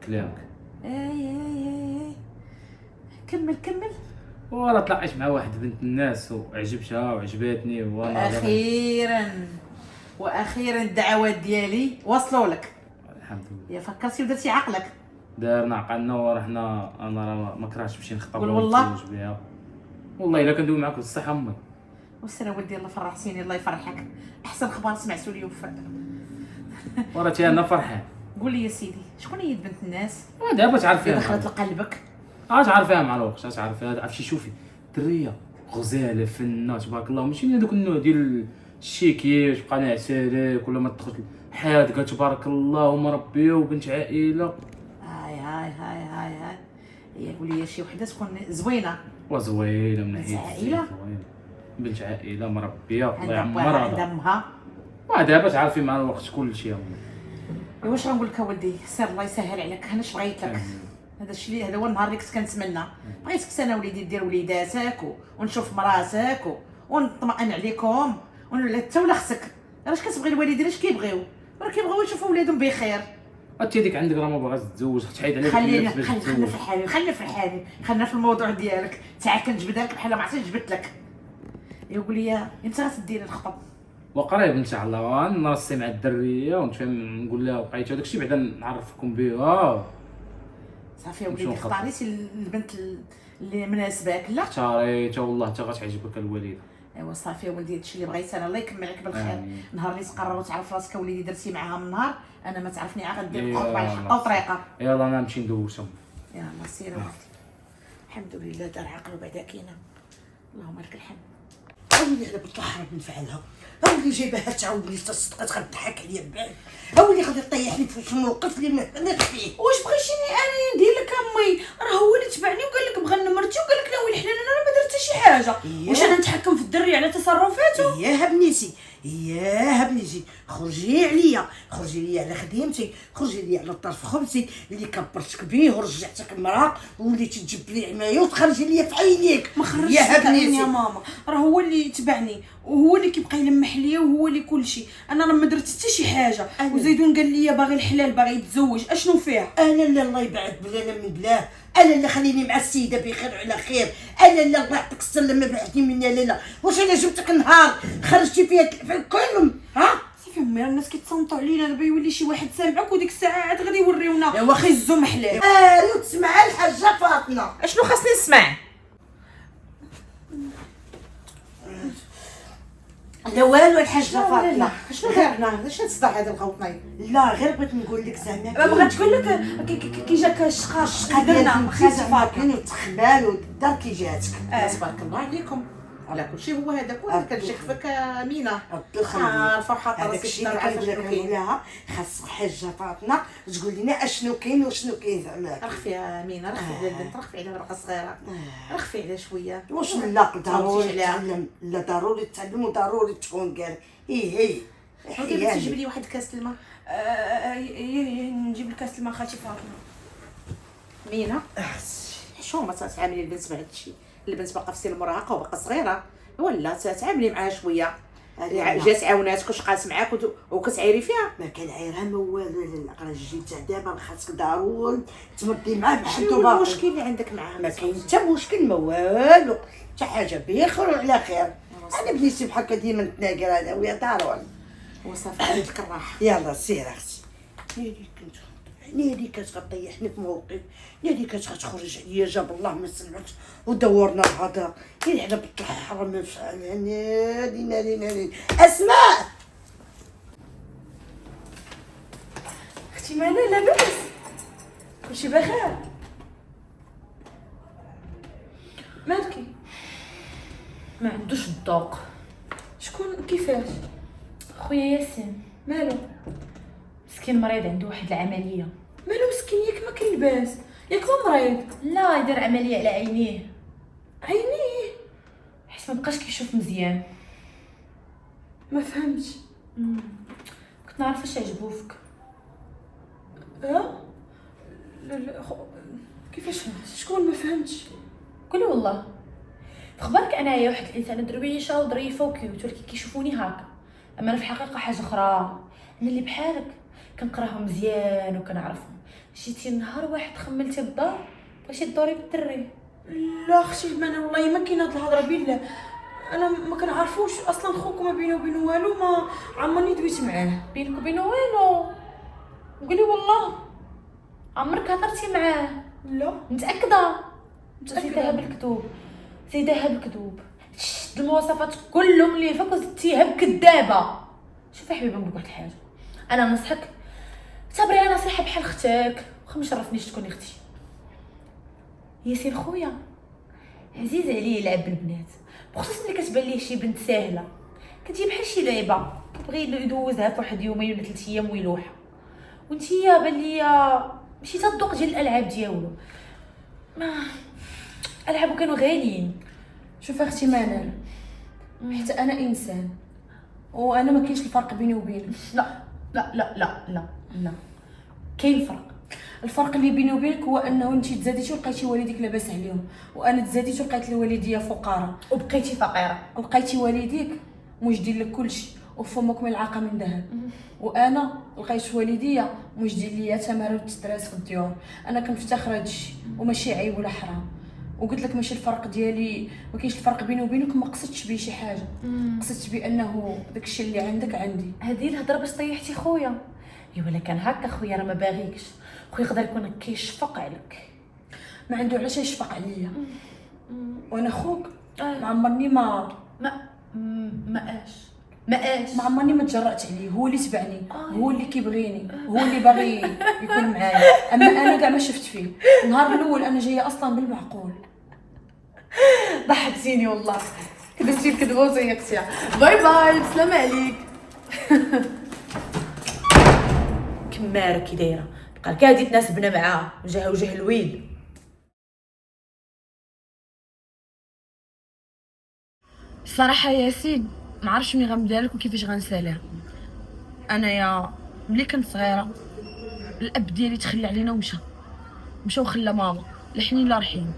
كلامك. اي كمل. وراه تلاقيت مع واحد بنت الناس وعجبتها وعجباتني، وانا واخيرا الدعوات ديالي وصلوا لك. الحمد لله. يا فكرتي ودرتي عقلك. دارنا عقلنا ورحنا. انا راه ما كرهتش نمشي نخطب والله بها. والله الا كندوي معاك بالصحه امي. وسنا ولدي الله فرحتيني، الله يفرحك. احسن خبر سمعتو اليوم وراه انا فرحان. قول لي يا سيدي شكون هي بنت الناس؟ دابا تعرفيها. دخلت لقلبك. تعرفيها مع الوقت. تعرفيها. عرفتي شوفي دريه غزاله فنه تبارك الله، ماشي هذوك النوع ديال الشيكي تبقى ناعسه عليك ولا ما تدخل حاذقه تبارك الله ومربيه وبنت عائله. هاي هي قول لي شي وحده تكون زوينه. وزوينه من بنت عائله. بنت عائله مربيه الله يعمرها. دمها ودابا تعرفي مع الوقت كلشي. واش غنقول لك اولدي، سير الله يسهل عليك. انا اش بغيت لك، هذا الشيء هذا هو النهار اللي كنت كنتمنى. بغيتك انا وليدي دير وليداتك ونشوف مراتك ونطمئن عليكم ولا حتى ولا خصك. علاش كتبغي الوالدين اش كيبغيو؟ راه كيبغيو يشوفوا ولادهم بخير. انت هذيك عندك راه ما باغاش تتزوج، تحيد عليك خلينا في حالي، خلينا في الموضوع ديالك. تا كنجبدها لك بحال ما عرفتش جبت لك. يقول لي انت غتديري الخطب وقريب ان شاء الله نرسي مع الدريه ونتفاهم، نقول لها بقيتو داكشي بعدا نعرفكم بها. صافي وليدي، اختاريتي البنت اللي مناسباك. لا اختاريتها والله حتى غتعجبك الوالده. ايوا صافي يا ولدي، هادشي اللي بغيت انا. الله يكمل عليك بالخير. نهار اللي تقرر وتعرف راسك وليدي درتي معاها من نهار انا ما تعرفني عا غندير الخطبه على حقها وطريقه. يلا انا نمشي ندوشهم. يلا سير ولدي. الحمد لله دار عقل وبعدا كاينه. اللهم لك الحمد. هاولي على بنت الحرام نفعلها، هاولي جايباها تعاود لي تصدقات غتضحك عليا بعد، هاولي غادي طيحني في الموقف اللي نحن فيه. واش بغيتيني انا ندير لك امي؟ راه هو اللي تبعني وقال لك بغى نمرتي وقال لك ناوي الحلال، انا ما درت حتى شي حاجه. واش انا نتحكم في الدري على تصرفاته؟ ياها بنيتي، ياها بنيتي، خرجي عليا، خرجي ليا على خديمتي، خرجي ليا على طرف خبزي اللي كبرتك بيه ورجعتك المراه ووليتي تجيب لي عمايه وتخرجي ليا في عينيك. ما خرجتش يا ماما، راه هو اللي تبعني وهو اللي كيبقى يلمح ليا وهو اللي كلشي. انا راه ما درت حتى شي حاجه. وزيدون قال لي باغي الحلال باغي يتزوج، اشنو فيه؟ انا اللي الله يبعد بلانا من بلاه، انا اللي خليني مع السيده بخير وعلى خير، انا اللي الله يعطيك السر ما بعدتي مني. لا واش انا جبتك نهار خرجتي فيها كلهم؟ ها صافي امي، الناس كيتصنتوا علينا دابا، يولي شي واحد سامعك وديك الساعه عاد غادي يوريونا خيزو محلاه. وتسمع الحاجه فاطمه. اشنو خاصني نسمع؟ لا والو الحاجه فاطمه. شنو دارنا؟ اش تصدع هذا الغوطني؟ لا غير بغيت نقول لك زعما ما بغات تقول لك كي جاك الشقا درنا خاصه فاطمه وتخبال والدار كي جاتك. تبارك الله عليكم على كل شيء. هو هذا كله كنشك فيك مينا الخير عارفه وحاطه هذاك راسك الشيء الدار اللي عارفه شنو كاين. لها خاص حاجه فاطمه تقول لنا اشنو كاين وشنو كاين زعما. رخفي يا مينا، رخفي على البنت، رخفي على المرأة الصغيره، رخفي عليها شويه. واش لا ضروري تعلم، لا ضروري تعلم وضروري تكون قال هي ودابا تجيب لي واحد كاس الماء. نجيب الكاس الماء خالتي فاطمه. مينا شو ما تتعاملي البنت بهذا الشيء؟ البنت باقا في سن المراهقه وباقا صغيره، ولا تتعاملي معاها شويه. جات عاوناتك وشقات معاك وكتعيري فيها. ما كنعايرها ما والو. لا راه جيت دابا خاصك ضروري تمدي معاه بحال شنو هو المشكل اللي عندك معاها؟ ما كاين حتى مشكل ما والو، حتى حاجه بخير وعلى خير. انا بنيتي بحال هكا ديما نتناقر انا ويا ضروري. وصافي عندك الراحه. يلا سير اختي. نادي كنت نادي كتطيحني في موقف، نادي كتخرج عليا جاب الله ما سمعت ودورنا الهضره كاين على بنت الحرام ما فعلها. نادي اسماء. اختي مالا لاباس؟ كلشي بخير؟ مالكي؟ ما عندوش الذوق. شكون كيفاش؟ خويا ياسين مالو؟ مسكين مريض عنده واحد العمليه. مالو مسكين؟ ياك ما كيلباس، ياك هو مريض. لا يدير عمليه على عينيه. عينيه؟ حيت ما بقاش كيشوف مزيان. ما فهمتش. كنت نعرف واش عجبو فيك. لا كيفاش فهمت؟ شكون؟ ما فهمتش. قولي والله في خبارك انايا واحد الانسانه درويشه وظريفه وكيوت، ولكن كيشوفوني هكا. اما انا في الحقيقه حاجه اخرى. انا اللي بحالك كنقراهم مزيان وكنعرفهم. جيتي نهار واحد خملتي بالدار بغيتي تدوري بالدري. لا اختي ما انا والله ما كاين هاد الهضره بالله. انا ما كنعرفوش اصلا خوك، ما بينه وبينه والو، ما عمرني دويت معاه. بينك وبينه والو؟ قولي والله عمرك هضرتي معاه؟ لا متاكده؟ زيدها بالكذوب، زيدها بالكذوب. شد المواصفات كلهم اللي فيك وزدتيها بكذابه. شوفي حبيبه نقول واحد الحاجه، انا ننصحك اعتبريها نصيحه بحال اختك، واخا ما شرفنيش تكوني اختي. ياسين خويا عزيز عليه يلعب بالبنات، بخصوص ملي كتبان ليه شي بنت ساهله كتجي بحال شي لعبه كيبغي يدوزها في واحد يومين ولا 3 ايام ويلوحها، وانتيا بان ليا ماشي تا الذوق ديال الالعاب ديالو. ما العابو كانوا غاليين. شوف اختي منال، حتى انا انسان وانا ما كاينش الفرق بيني وبينك. لا لا لا لا لا لا، كاين فرق. الفرق اللي بيني وبينك هو انه انت تزاديتي ولقيتي والديك لاباس عليهم، وانا تزاديت ولقيت الوالديه فقراء وبقيتي فقيره. لقيتي والديك موجدين لك كلشي وفمك ملعقه من ذهب، وانا لقيت والديا موجدين ليا تمر وتستراس في الديور. انا كنفتخر هادشي وماشي عيب ولا حرام. وقلت لك ماشي الفرق ديالي، ما كاينش الفرق بيني وبينك. ما قصدتش بيه شي حاجه، قصدت بانه داكشي اللي عندك عندي. هذه الهضره باش طيحتي خويا. ايوا ولا كان هكا خويا راه ما باغيكش، خويا يقدر يكون كيشفق عليك. ما عنده علاش يشفق عليا، وانا خوك ما عمرني ما ما عمرني ما تجرأت عليه. هو اللي تبعني، هو اللي كيبغيني، هو اللي باغي يكون معايا. اما انا كاع ما شفت فيه. النهار الاول انا جايه اصلا بالمعقول. ضحكتيني والله، كدبتي الكذبه وزيقتيها. باي باي، بسلامه عليك. كماره كي دايره، بقى كادي تناسبنا معاه وجه الويل. الصراحه ياسين ما عرفتش منين غنبدا لك وكيفاش غنساليها. انايا ملي كنت صغيره الاب ديالي تخلى علينا ومشى وخلى ماما لحنين لا رحيم.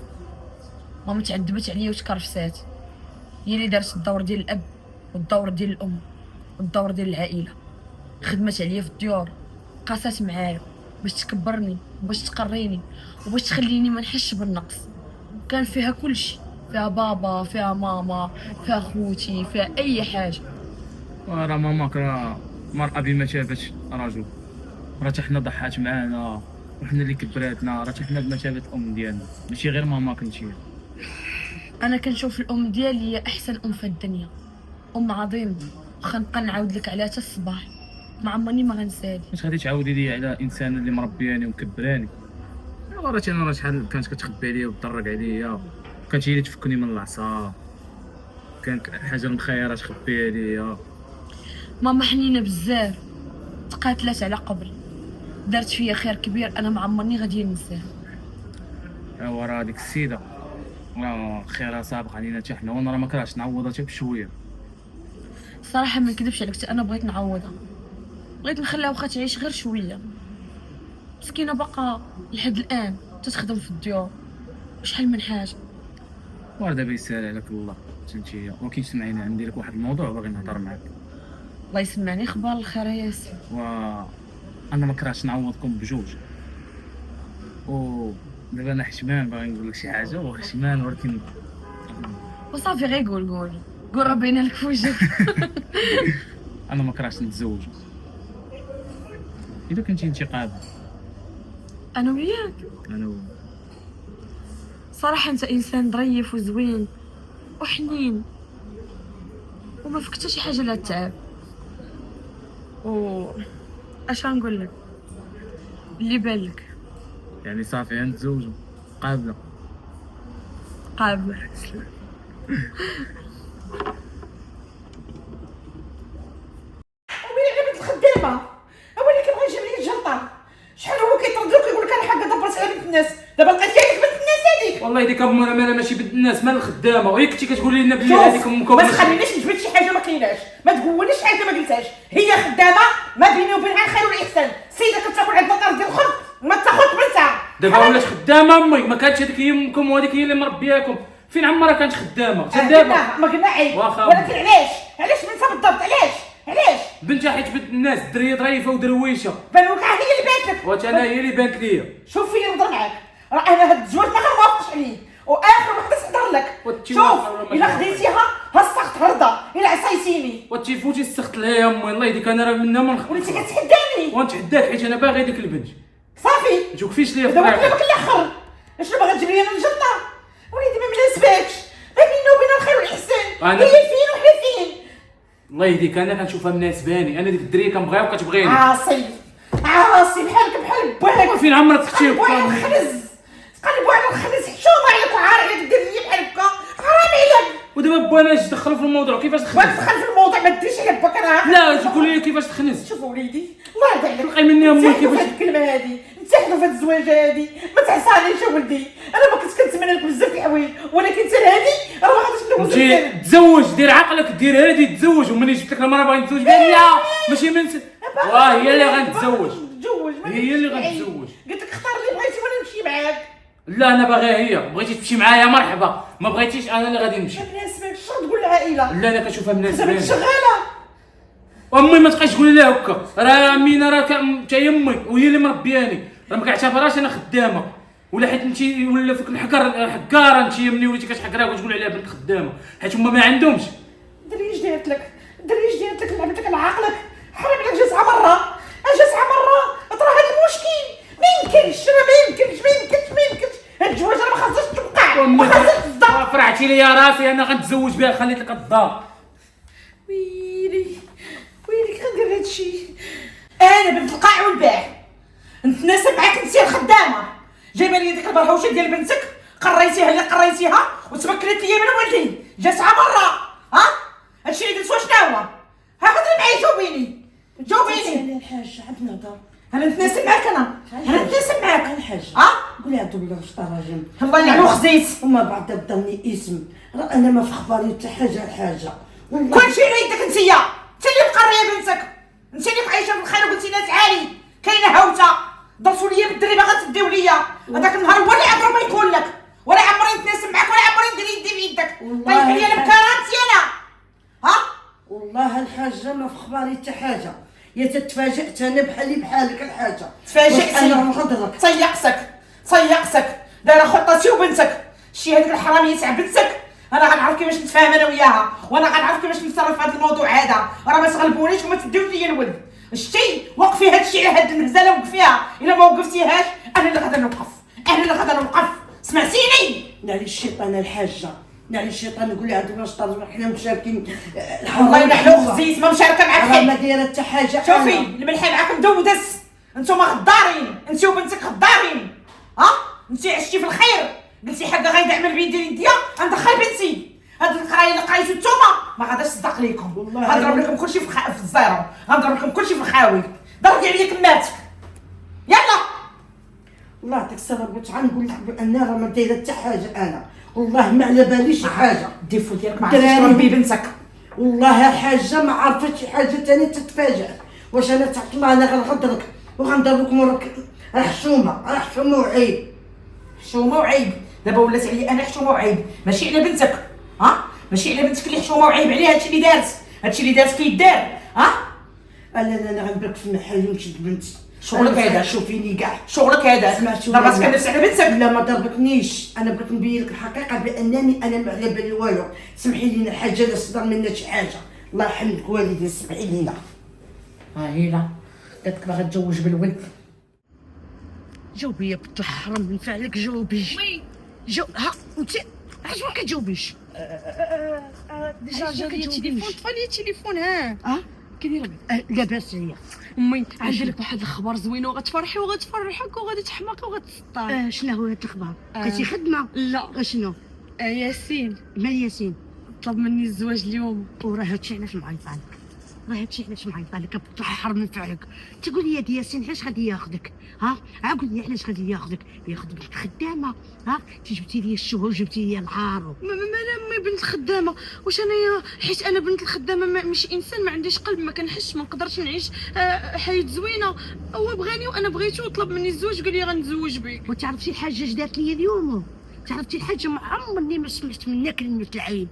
ماما تعذبت عليا وتكرفسات، هي اللي دارت الدور ديال الاب والدور ديال الام والدور ديال العائله. خدمت عليا في الديور، قاسات معايا باش تكبرني وباش تقريني وباش تخليني ما نحسش بالنقص. كان فيها كلشي، فيها بابا، فيها ماما، فيها خوتي، فيها اي حاجه. راه ماماك راه مرأة بمثابة رجل، راه حتى حنا ضحات معانا وحنا اللي كبراتنا، راه حتى حنا بمثابة الأم ديالنا، ماشي غير ماماك انتي. انا كنشوف الام ديالي هي احسن ام في الدنيا، ام عظيمه، وخنبقى نعاود لك عليها حتى الصباح، ما عمرني ما غنسالي. واش غادي تعاودي لي على انسان اللي مربياني ومكبراني؟ راه انا شحال كانت كتخبي عليا وتضرق عليا، كانت هي اللي تفكني من العصا، كانت حاجه مخيره تخبي عليا. ماما حنينه بزاف، تقاتلات على قبر، دارت فيا خير كبير انا ما عمرني غادي ننساه. ايوا راه ديك السيده راه خيرها سابق علينا حتى حنا، وانا راه ما كرهتش نعوضها حتى بشويه. صراحه ما نكذبش عليك، انا بغيت نعوضها، بغيت نخليها واخا تعيش غير شويه. مسكينه باقا لحد الان تتخدم في الديور وشحال من حاجه. وراه دابا يسهل عليك الله فهمتي. ولكن سمعيني عندي لك واحد الموضوع باغي نهضر معاك. الله يسمعني، اخبار الخير يا ياسين. انا ما كرهتش نعوضكم بجوج، دابا انا حشمان باغي نقول لك شي حاجه وحشمان، ولكن وصافي غير قول راه باينه لك في وجهك. انا ما كرهتش نتزوج. اذا كنتي انت قابل انا وياك، انا صراحه انت انسان ظريف وزوين وحنين وما فيك حتى شي حاجه لا تعب. اش غنقول لك اللي بالك. يعني صافي نتزوجوا قابله. قابله. وين غير بنت الخدامه، هو اللي كيبغي يجيب لي الجلطه. شحال هو كيطردوك ويقول لك انا حاجه دبرت على بنت الناس، دابا لقيت لك بنت الناس هذيك. والله ديك امنا ماشي بنت الناس، مال الخدامه، وهي كنتي كتقولي لنا بلي شوف، هذيك امك. ما تخلينيش نجبد شي حاجه ما كايناش، ما تقوليش حاجه ما قلتهاش. هي خدامه، ما بيني وبينها الخير والاحسان. السيده كتاكل عندنا طرف ديال الخبز ما تاخذ بنتها. دابا ولات خدامه امي، ما كانتش هذيك هي امكم وهذيك هي اللي مربياكم. فين عمرها كانت خدامه؟ حتى دابا ما قلنا عيب، واخا. ولكن علاش بنتها بالضبط؟ علاش بنتها حيت بنت الناس، الدريه ظريفه ودرويشه. بانوك هي اللي بانت لك. واش انا هي اللي بانت ليا؟ شوف فيا نهضر معاك، راه انا هاد الزواج ما غنوافقش عليه، واخر وحده تهضر لك. شوف الا خديتيها هالسخط هرده الا عصيتيني وانتي فوتي السخط لها يا امي. الله يديك انا راه منها ما وليتي كتحداني. ونتحداك حيت انا باغي ديك البنت. صافي ما توقفيش ليا في دابا طريقك. كلامك الاخر شنو باغا تجيب لي انا الجلطه؟ وليدي ما مناسباكش، ما بيننا وبين الخير والاحسان. هي فين وحنا فين؟ الله يهديك انا كنشوفها مناسباني، انا ديك الدريه كنبغيها وكتبغيني. عاصي بحالك بحال باك. فين عمرك اختي تقلبوا على الخنز، تقلبوا على الخنز، حشومه عليك وعار عليك الدريه بحال هكا، حرام عليك. ودابا بانا اش دخلوا في الموضوع؟ كيفاش ما تخنز؟ تدخل في الموضوع، ما ديرش على باك. انا لا تقول لي كيفاش تخنز. شوف وليدي الله يرضي عليك، تلقاي مني امي كيفاش كيفاش هاد الكلمه هادي نتسحلوا في هاد الزواجه هادي، ما تعصانيش ولدي. انا ما كنت كنتمنى لك بزاف الحوايج، ولكن انت هادي راه ما غاديش ندوز انت تزوج، دير عقلك، دير هادي تزوج، وملي جبت لك المراه باغي نتزوج بها لا ماشي من هي اللي غنتزوج، هي اللي غنتزوج. قلت لك اختار اللي بغيتي وانا نمشي معاك. لا انا باغيها هي، بغيتي تمشي معايا مرحبا، ما بغيتيش انا اللي غادي نمشي. ما مناسبكش، شنو تقول العائله؟ لا انا كنشوفها مناسبه. زعما شغاله. امي ما تبقاش تقول لها هكا، راه امينه راه حتى هي امي وهي اللي مربياني، راه ما كنعتبرهاش انا خدامه، ولا حيت انت ولا فيك حكاره انت ملي وليتي كتحكرها وتقول عليها بنت خدامه، حيت هما ما عندهمش. دري اش دارت لك؟ لعبت لك على عقلك، حرام عليك جاسعه مره، طرا هاد المشكل ما يمكنش هاد الجواز راه ما خاصهاش توقع، ما خاصهاش تصدق. فرعتي لي يا راسي انا غنتزوج بها، خليت لك الدار. ويلي كي غندير هادشي؟ انا بنت القاع والباع، نتناسب معاك انت الخدامه، جايبه لي ديك البرهوشه ديال بنتك، قريتيها اللي قريتيها وتمكنت ليا من ولدي، جاسعه مره. هادشي اللي درت شنو هو؟ هضري معايا، جاوبيني. الحاج عاد نهضر. انا نتناسب معاك، انا نتناسب معاك الحاج. ها؟ قولي عبد الله واش راجل. الله يلعنو خزيت. وما بعد ضلني اسم، راه انا ما في اخباري حتى حاجه. كلشي على يدك انتيا، انت اللي مقريه بنتك، انت اللي عايشه في الخير وقلتي ناس عالي، كاينه هاوته، ضرتوا ليا بالدري باغا تديو ليا، هذاك النهار ولا عمره ما يكون لك، ولا عمري نتناسب معاك، ولا عمري ندير يدي في يدك، طيب عليا انا بكرامتي انا. والله الحاجه ما في اخباري حتى حاجه، يا تتفاجئت انا بحالك الحاجه. تفاجئتي؟ انا نهضرك. صيقتك دايره خطتي وبنتك، شتي هذيك الحراميه تاع بنتك، انا غنعرف كيفاش نتفاهم انا وياها، وانا غنعرف كيفاش نتصرف في هذا الموضوع هذا، راه ما تغلبونيش وما تديوش ليا الولد. شتي وقفي هادشي على هاد المهزله، وقفيها، الا ما وقفتيهاش انا اللي غادا نوقف، سمعتيني؟ ناري الشيطان الحاجه، ناري الشيطان، نقول عاد واش طار حنا مشاركين. الله يلعنو خزيت، ما مشاركه معاك ما حي. دايره حتى حاجه. شوفي الملحه معاك مدودس، انتوما غدارين، انت وبنتك غدارين. انت عشتي في الخير، قلتي حاجه غايده عمل بيدي يديا غندخل بنتي، هاد القرايه اللي قرايتو نتوما ما غاداش تصدق ليكم، غنضرب لكم كلشي في الزيرو، غنضرب لكم كلشي في الخاوي، ضربي عليا كماتك. يلا والله يعطيك الصبر، بغيت غنقول لك بان راه ما دايره حتى حاجه، انا والله ما على باليش حاجه. الديفو ديالك ما عرفتيش تربي بنتك. والله الحاجه ما عرفتش شي حاجه ثاني تتفاجئ. واش انا تعطلا انا غنغدرك وغنضربك وراك حشومه وعيب. حشومه وعيب، دابا ولات عليا انا حشومه وعيب، ماشي على بنتك. ماشي على بنتك اللي حشومه وعيب عليها. هادشي اللي دارت كيدار. انا غنبرك في المحل ونشد بنتي. شغلك هذا، شوفيني كاع شغلك هذا. ضربتك النفس على بنتك؟ لا ما ضربتنيش، انا بغيت نبين لك الحقيقه بانني انا ما على بالي والو. سمحي لينا الحاجه لا صدر منا شي حاجه، الله يحمدك والدي، سمحي لينا. هيلا قالت لك باغا تزوج بالولد. جاوبي يا بنت الحرام من فعلك، جاوبي. ها انت علاش ما كتجاوبيش؟ ديجا جا التليفون، طفى لي التليفون. كيدايره لاباس عليا امي، عندي لك واحد الخبر زوين وغتفرحي وغتفرحك وغادي تحماقي وغتسطر. شنو هو هاد الخبر؟ كنتي خدمه؟ لا. شنو؟ ياسين مال ياسين طلب مني الزواج اليوم. وراه هادشي علاش معيطه لك، تحر من فعلك. تقول لي يا ياسين علاش غادي ياخذك؟ عقول لي علاش غادي ياخذك بنت خدامه. جبتي لي الشهور، جبتي لي العار. ما انا امي بنت الخدامه، واش انايا حيت انا بنت الخدامه مش انسان ما عنديش قلب، ما كنحسش، ما نقدرش نعيش حياه زوينه. هو بغاني وانا بغيتو وطلب مني الزواج، قال لي غنتزوج بك. وتعرفتي الحاجه اش دارت لي اليوم؟ تعرفتي الحاجه ما عمرني ما سمعت منها كلمه العين.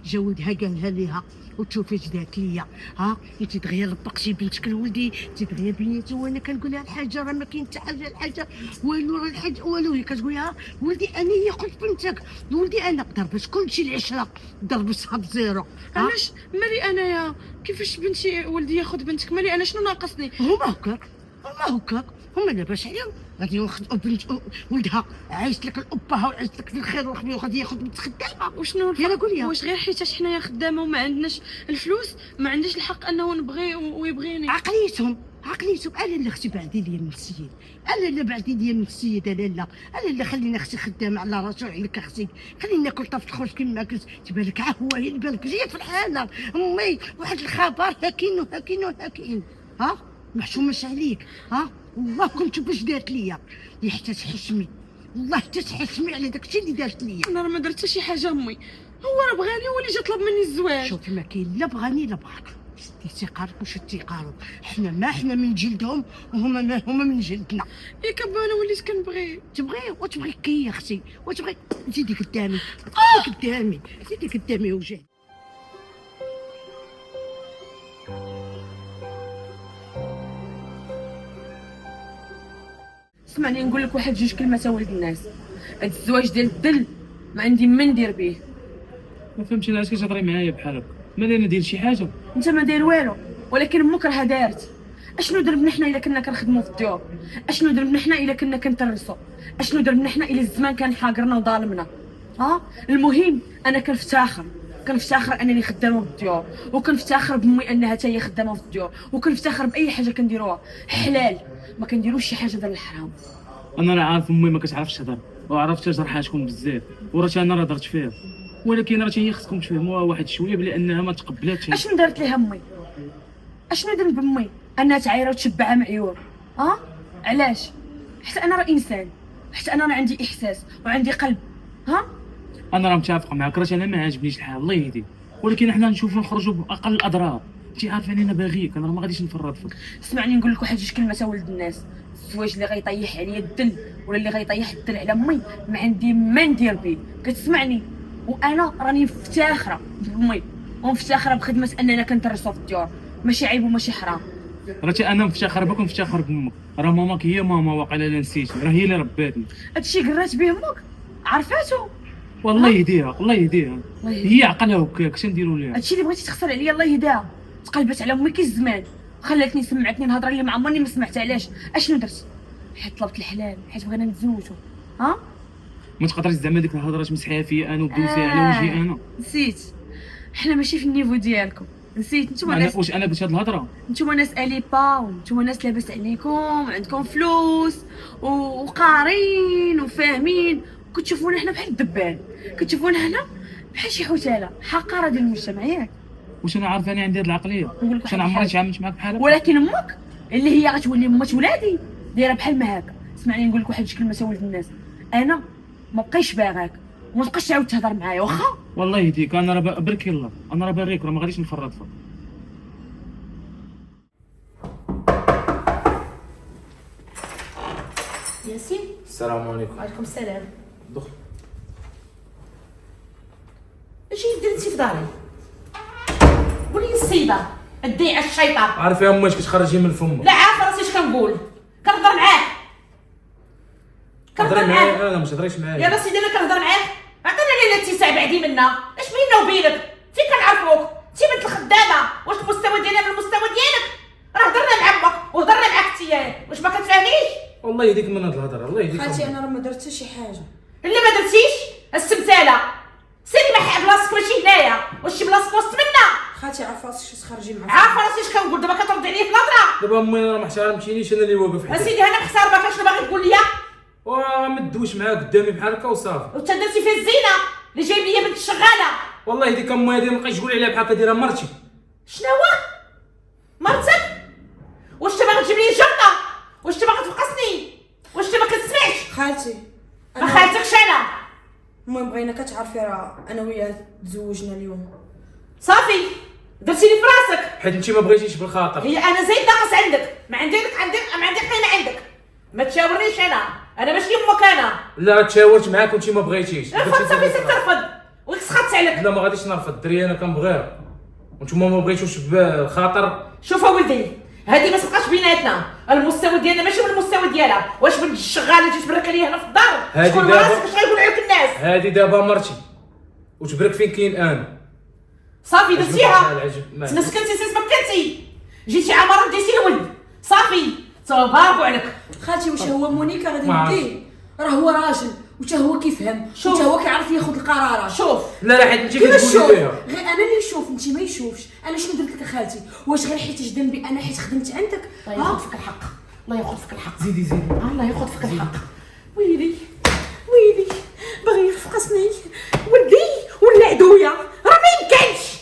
جاودها قالها ليها وتشوفي اش دارت ليا. انت دغيا لبقتي بنتك لولدي، انت دغيا بنيتي، وانا كنقول لها الحاجه راه ما كاين حتى حاجه، الحاجه والو، راه الحاجه والو. هي كتقول لها ولدي انا هي قلت بنتك، ولدي انا ضربت كلشي العشره، ضربتها بزيرو. علاش مالي انايا؟ كيفاش بنتي ولدي ياخذ بنتك؟ مالي انا شنو ناقصني؟ هما هكاك هما لاباس عليهم، غادي ياخذ بنت ولدها، عايشت لك الابها وعايشت لك في الخير والخبير، وغادي ياخذ بنت خدامه. وشنو يلا قولي، واش غير حيت حنايا خدامه وما عندناش الفلوس ما عنديش الحق انه نبغي ويبغيني؟ عقليتهم انا اللي اختي بعدي ليا من السيد، انا اللي بعدي ليا من السيد، انا اللي خلينا اختي خدامه على راسو عليك اختي، خلينا ناكل طفت خوش كيما كنت. تبان لك هو اللي بالك جيت في الحاله امي واحد الخبر هاكين محشومش عليك. والله كنت باش دارت ليا اللي حتى تحشمي، والله حتى تحشمي على داكشي اللي دارت ليا. انا راه ما درت حتى شي حاجه امي، هو راه بغاني هو اللي جا طلب مني الزواج. شوفي ما كاين لا بغاني لا بغاك، شتي تيقارك وشتي قارب، حنا من جلدهم وهما من جلدنا. ياك با انا وليت كنبغي. تبغي وتبغي كي يا اختي وتبغي زيدي قدامي زيدي قدامي وجهي. اسمعني نقول لك واحد جوج كلمات ولد الناس، هاد الزواج ديال الدل ما عندي ما ندير به. ما فهمتش انا علاش كتهضري معايا بحال هكا، مالي انا داير شي حاجه؟ انت ما داير والو، ولكن امك راها دارت. اشنو دربنا حنا الا كنا كنخدموا في الديور؟ اشنو دربنا حنا الا كنا كنترسوا؟ اشنو دربنا حنا الا الزمان كان حاقرنا وظالمنا؟ المهم انا كنفتخر انني خدامه في الديور، وكنفتخر بامي انها حتى هي خدامه في الديور، وكنفتخر باي حاجه كنديروها حلال، ما كنديروش شي حاجه ديال الحرام. انا راه عارف امي ما كتعرفش تهضر، وعرفت جرحاتكم بزاف، وراه انا راه درت فيها، ولكن راه هي خصكم تفهموها واحد شويه بلي انها ما تقبلاتش. اشنو دارت ليها امي؟ اشنو ذنب امي انها تعايره وتشبع معيور؟ علاش؟ حتى انا راه انسان، حتى انا راه عندي احساس وعندي قلب. انا راه متفق معاك، راه انا ما عاجبنيش الحال الله يهديك، ولكن حنا نشوفوا نخرجوا باقل الاضرار. انت عارفاني انا باغيك، انا راه ما غاديش نفرط فيك. اسمعني نقول لك واحد جوج كلمات ولد الناس، الزواج اللي غيطيح عليا الدل ولا اللي غيطيح الدل على امي ما عندي ما ندير به. كتسمعني؟ وانا راني مفتخره بامي ومفتخره بخدمه اننا كنترسوا في الديور، ماشي عيب وماشي حرام. راه انا مفتخر بك ومفتخر بامك، راه ماماك هي ماما، واقيلا لا نسيت، راه هي اللي رباتني. هادشي قرات به امك عرفاتو؟ والله يهديها الله يهديها، هي عقلها هكاك، اش نديروا ليها؟ هادشي اللي بغيتي تخسر عليا الله يهداها، تقلبت على امي كي الزمان، خلاتني سمعتني الهضره اللي ما عمرني ما سمعت. علاش؟ اشنو درت؟ حيت طلبت الحلال، حيت بغينا نتزوجوا. ما تقدرش زعما ديك الهضره تمسحيها فيا انا ودوزيها على وجهي انا. نسيت، حنا ماشي في النيفو ديالكم. نسيت نتوما ناس، واش انا قلت هاد الهضره؟ نتوما ناس اليبا، ونتوما ناس لاباس عليكم، عندكم فلوس وقارين وفاهمين، كتشوفونا حنا بحال الدبان، كتشوفونا حنا بحال شي حوتاله حقاره ديال المجتمع. ياك واش انا عارف انا عندي هاد العقليه؟ واش انا عمري تعاملت معاك بحال هكا؟ ولكن امك اللي هي غتولي امة ولادي دايره بحال ما هكا. اسمعني نقول لك واحد الكلمه ولد الناس، انا ما بقيتش باغاك وما تبقاش تعاود تهضر معايا واخا. والله يهديك انا راه برك الله، انا راه باغيك، راه ما غاديش نفرط فيك. ياسين السلام عليكم. وعليكم السلام. دخل. اش دير انت في داري؟ قولي السيده الديعه الشيطان. عارف يا امي اش كتخرجي من فمك؟ لا عارفه راسي اش كنقول، كنهضر معاك. هضري معايا انا، ما تهضريش معايا. يا سيدي انا كنهضر معاك، عطينا ليله اتساع بعدي منا. اش بيننا وبينك؟ فين كنعرفوك؟ انت بنت الخدامه، واش المستوى ديالنا من المستوى ديالك؟ راه هضرنا مع امك وهضرنا معاك انت، واش ما كتفهميش؟ والله يهديك من هاد الهضره، الله يهديك. خالتي انا راه ما درت حتى شي حاجه. اللي ما درتيش السمساله سيري مع بلاصتك ماشي هنايا، واش شي بلاصه وسط منا؟ خالتي عارفه راسك تخرجي معايا. عارفه راسي اش كنقول، دابا كترد عليا في الهضره. دابا امي راه ما احترمتينيش، انا اللي واقف حداك. اسيدي انا محتار بك، اشنو باغي تقول لي؟ وما تدويش معاك قدامي بحال هكا وصافي. وانت درتي فيها الزينه اللي جايب ليا بنت الشغاله. والله يهديك امي، هادي ما بقيتش تقولي عليها بحال هكا، دايره مرتي. شنو هو؟ مرتك؟ واش انت باغي تجيب لي الجرطه؟ واش انت باغي تفقصني؟ واش انت ما كتسمعش؟ خالتي ما خالتكش انا. المهم بغينا كتعرفي راه انا وياه تزوجنا اليوم. صافي درتي لي في راسك، حيت انت ما بغيتيش بالخاطر. هي انا زايد ناقص عندك، ما عندي ما عندي قيمه عندك. ما تشاورنيش، انا ماشي امك انا. لا تشاورت معاك وانت ما بغيتيش. رفضت صافي، سير ترفض وتسخطت عليك. لا ما غاديش نرفض، الدريه انا كنبغيها وانتوما ما بغيتوش بالخاطر. شوف ولدي، هذه ما تبقاش بيناتنا، المستوى ديالنا ماشي من المستوى ديالها. واش بنت الشغاله جيت تبرك عليا هنا في الدار؟ شكون راسك؟ اش غايقولوا عليك الناس؟ هادي دابا مرتي وتبرك فين كاين انا. صافي درتيها، تمسكنتي تمكنتي، جيتي عمره ديتي الولد، صافي تبارك عليك. خالتي واش هو مونيكا غادي يديه؟ راه هو راجل وتا هو كيفهم شوف. وتا هو كيعرف ياخذ القرارات. شوف لا لا حيت انت كيفاش شوف؟ كتقولي ليها. غير انا اللي نشوف انت ما يشوفش. انا شنو درت لك خالتي؟ واش غير حيت ذنبي انا حيت خدمت عندك؟ الله ياخذ فيك الحق، الله ياخذ فيك الحق، زيدي الله ياخذ فيك الحق. ويلي ويلي باغي يفقسني ولدي ولا عدويا، راه ما يمكنش.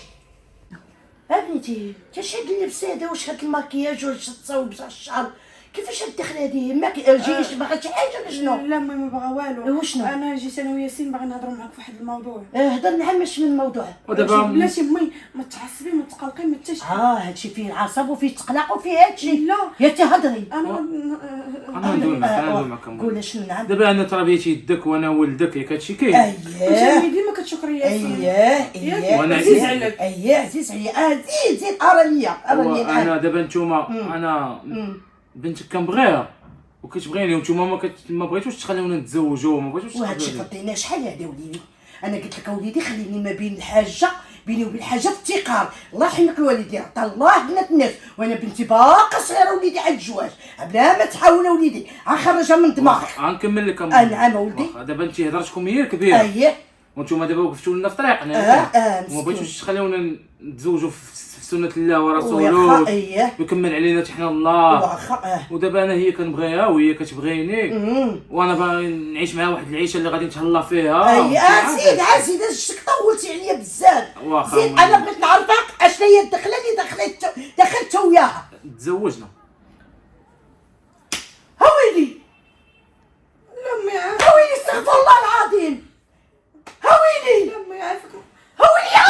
بنتي انت شاد اللبس هذا واش هاد الماكياج واش تصاوب تاع الشعر كيفاش الدخله هذه ما جيش باغا شي حاجه ولا شنو؟ لا ما بغا والو. وشنو؟ انا جيت انا وياسين باغي نهضروا معاك في واحد الموضوع. هضر معاه ماشي من الموضوع. ودابا بلاتي امي ما تعصبي ما تقلقي ما حتى شي. هادشي فيه العصب وفيه التقلاق وفيه هادشي. لا يا تهضري. انا ندوي معك قول شنو نعم. دابا انا تربيتي يدك وانا ولدك ياك هادشي كاين. اييه ديما كتشكري ياسين. اييه وانا عزيز عليك. اييه عزيز عليا. زيد ارى ليا انا دابا نتوما انا بنتك كنبغيها وكتبغيني وانتوما ما بغيتوش تخليونا نتزوجوا ما بغيتوش وهادشي فضينا شحال هذا وليدي. انا قلت لك وليدي خليني ما بين الحاجه بيني وبين الحاجه افتقار. الله يحميك الوالدين عطا الله بنات الناس وانا بنتي باقا صغيره وليدي على الزواج بلا ما تحاول وليدي غنخرجها من دماغك. غنكمل لك نعم ولدي. دابا انت هضرتكم هي كبيره اييه وانتوما دابا وقفتوا لنا في طريقنا وما بغيتوش تخليونا نتزوجوا في سنه الله ورسوله اييه ويكمل علينا حتى حنا الله واخا ودابا انا هي كنبغيها وهي كتبغيني وانا باغي نعيش معها واحد العيشه اللي غادي نتهلا فيها. زيد زيد شتك طولتي عليا بزاف. واخا زيد انا بغيت نعرفك اشنو هي الدخله اللي دخلت وياها. تزوجنا هويلي امي هويلي استغفر الله العظيم. هويلي امي عافاك. هويلي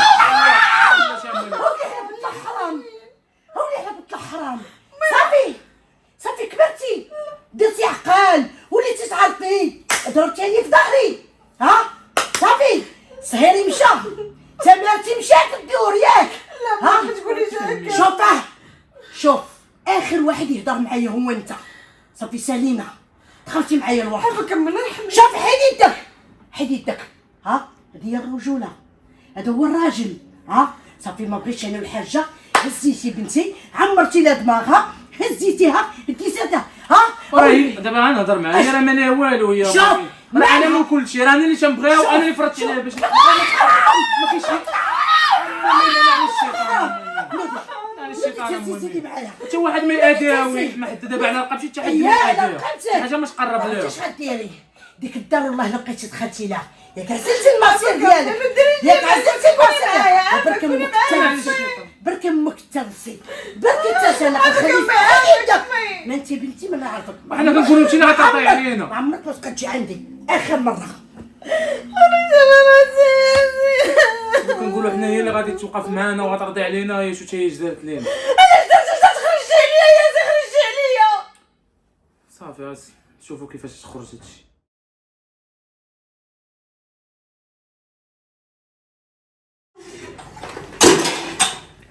هولي حلبت الحرام. هولي حلبت الحرام. صافي كبرتي درتي عقال وليتي تعرفي ضربتي عليا في ظهري. صافي صهيري مشى تمارتي مشات الدور ياك. لا ما تقوليش هكا. شوف اخر واحد يهضر معايا هو انت. صافي سالينا دخلتي معايا الواقع. كمل نحمل. شوف حيد يدك هذه هي الرجوله هذا هو الراجل. صافي ما بغيتش انا والحاجه هزيتي بنتي عمرتي لها دماغها هزيتيها ديتها. راهي دابا غنهضر معاها هي راه ماني والو هي شوف راه انا من كل شيء راني اللي تنبغيها وانا اللي فرضت عليها باش ما كاينش زيدي معايا حتى واحد ما يأذيها ما حتى دابا انا لقى شي حد يأذيها شي حاجه ما تقرب لها. اش غديري ديك الدار والله لقيتي دخلتي لها ياك عزلتي المصير ديالك ياك عزلتي المصير. برك امك ترسي برك تسالك خليك عندك. ما انت بنتي ما نعرفك. حنا كنقولوا انت اللي غتعطي علينا. عمرك ما تبقى عندي اخر مره. كنقولوا حنا هي اللي غادي توقف معانا وغترضي علينا هي شو هي جدارت لينا. خرجتي عليا صافي شوفوا كيفاش تخرج هادشي.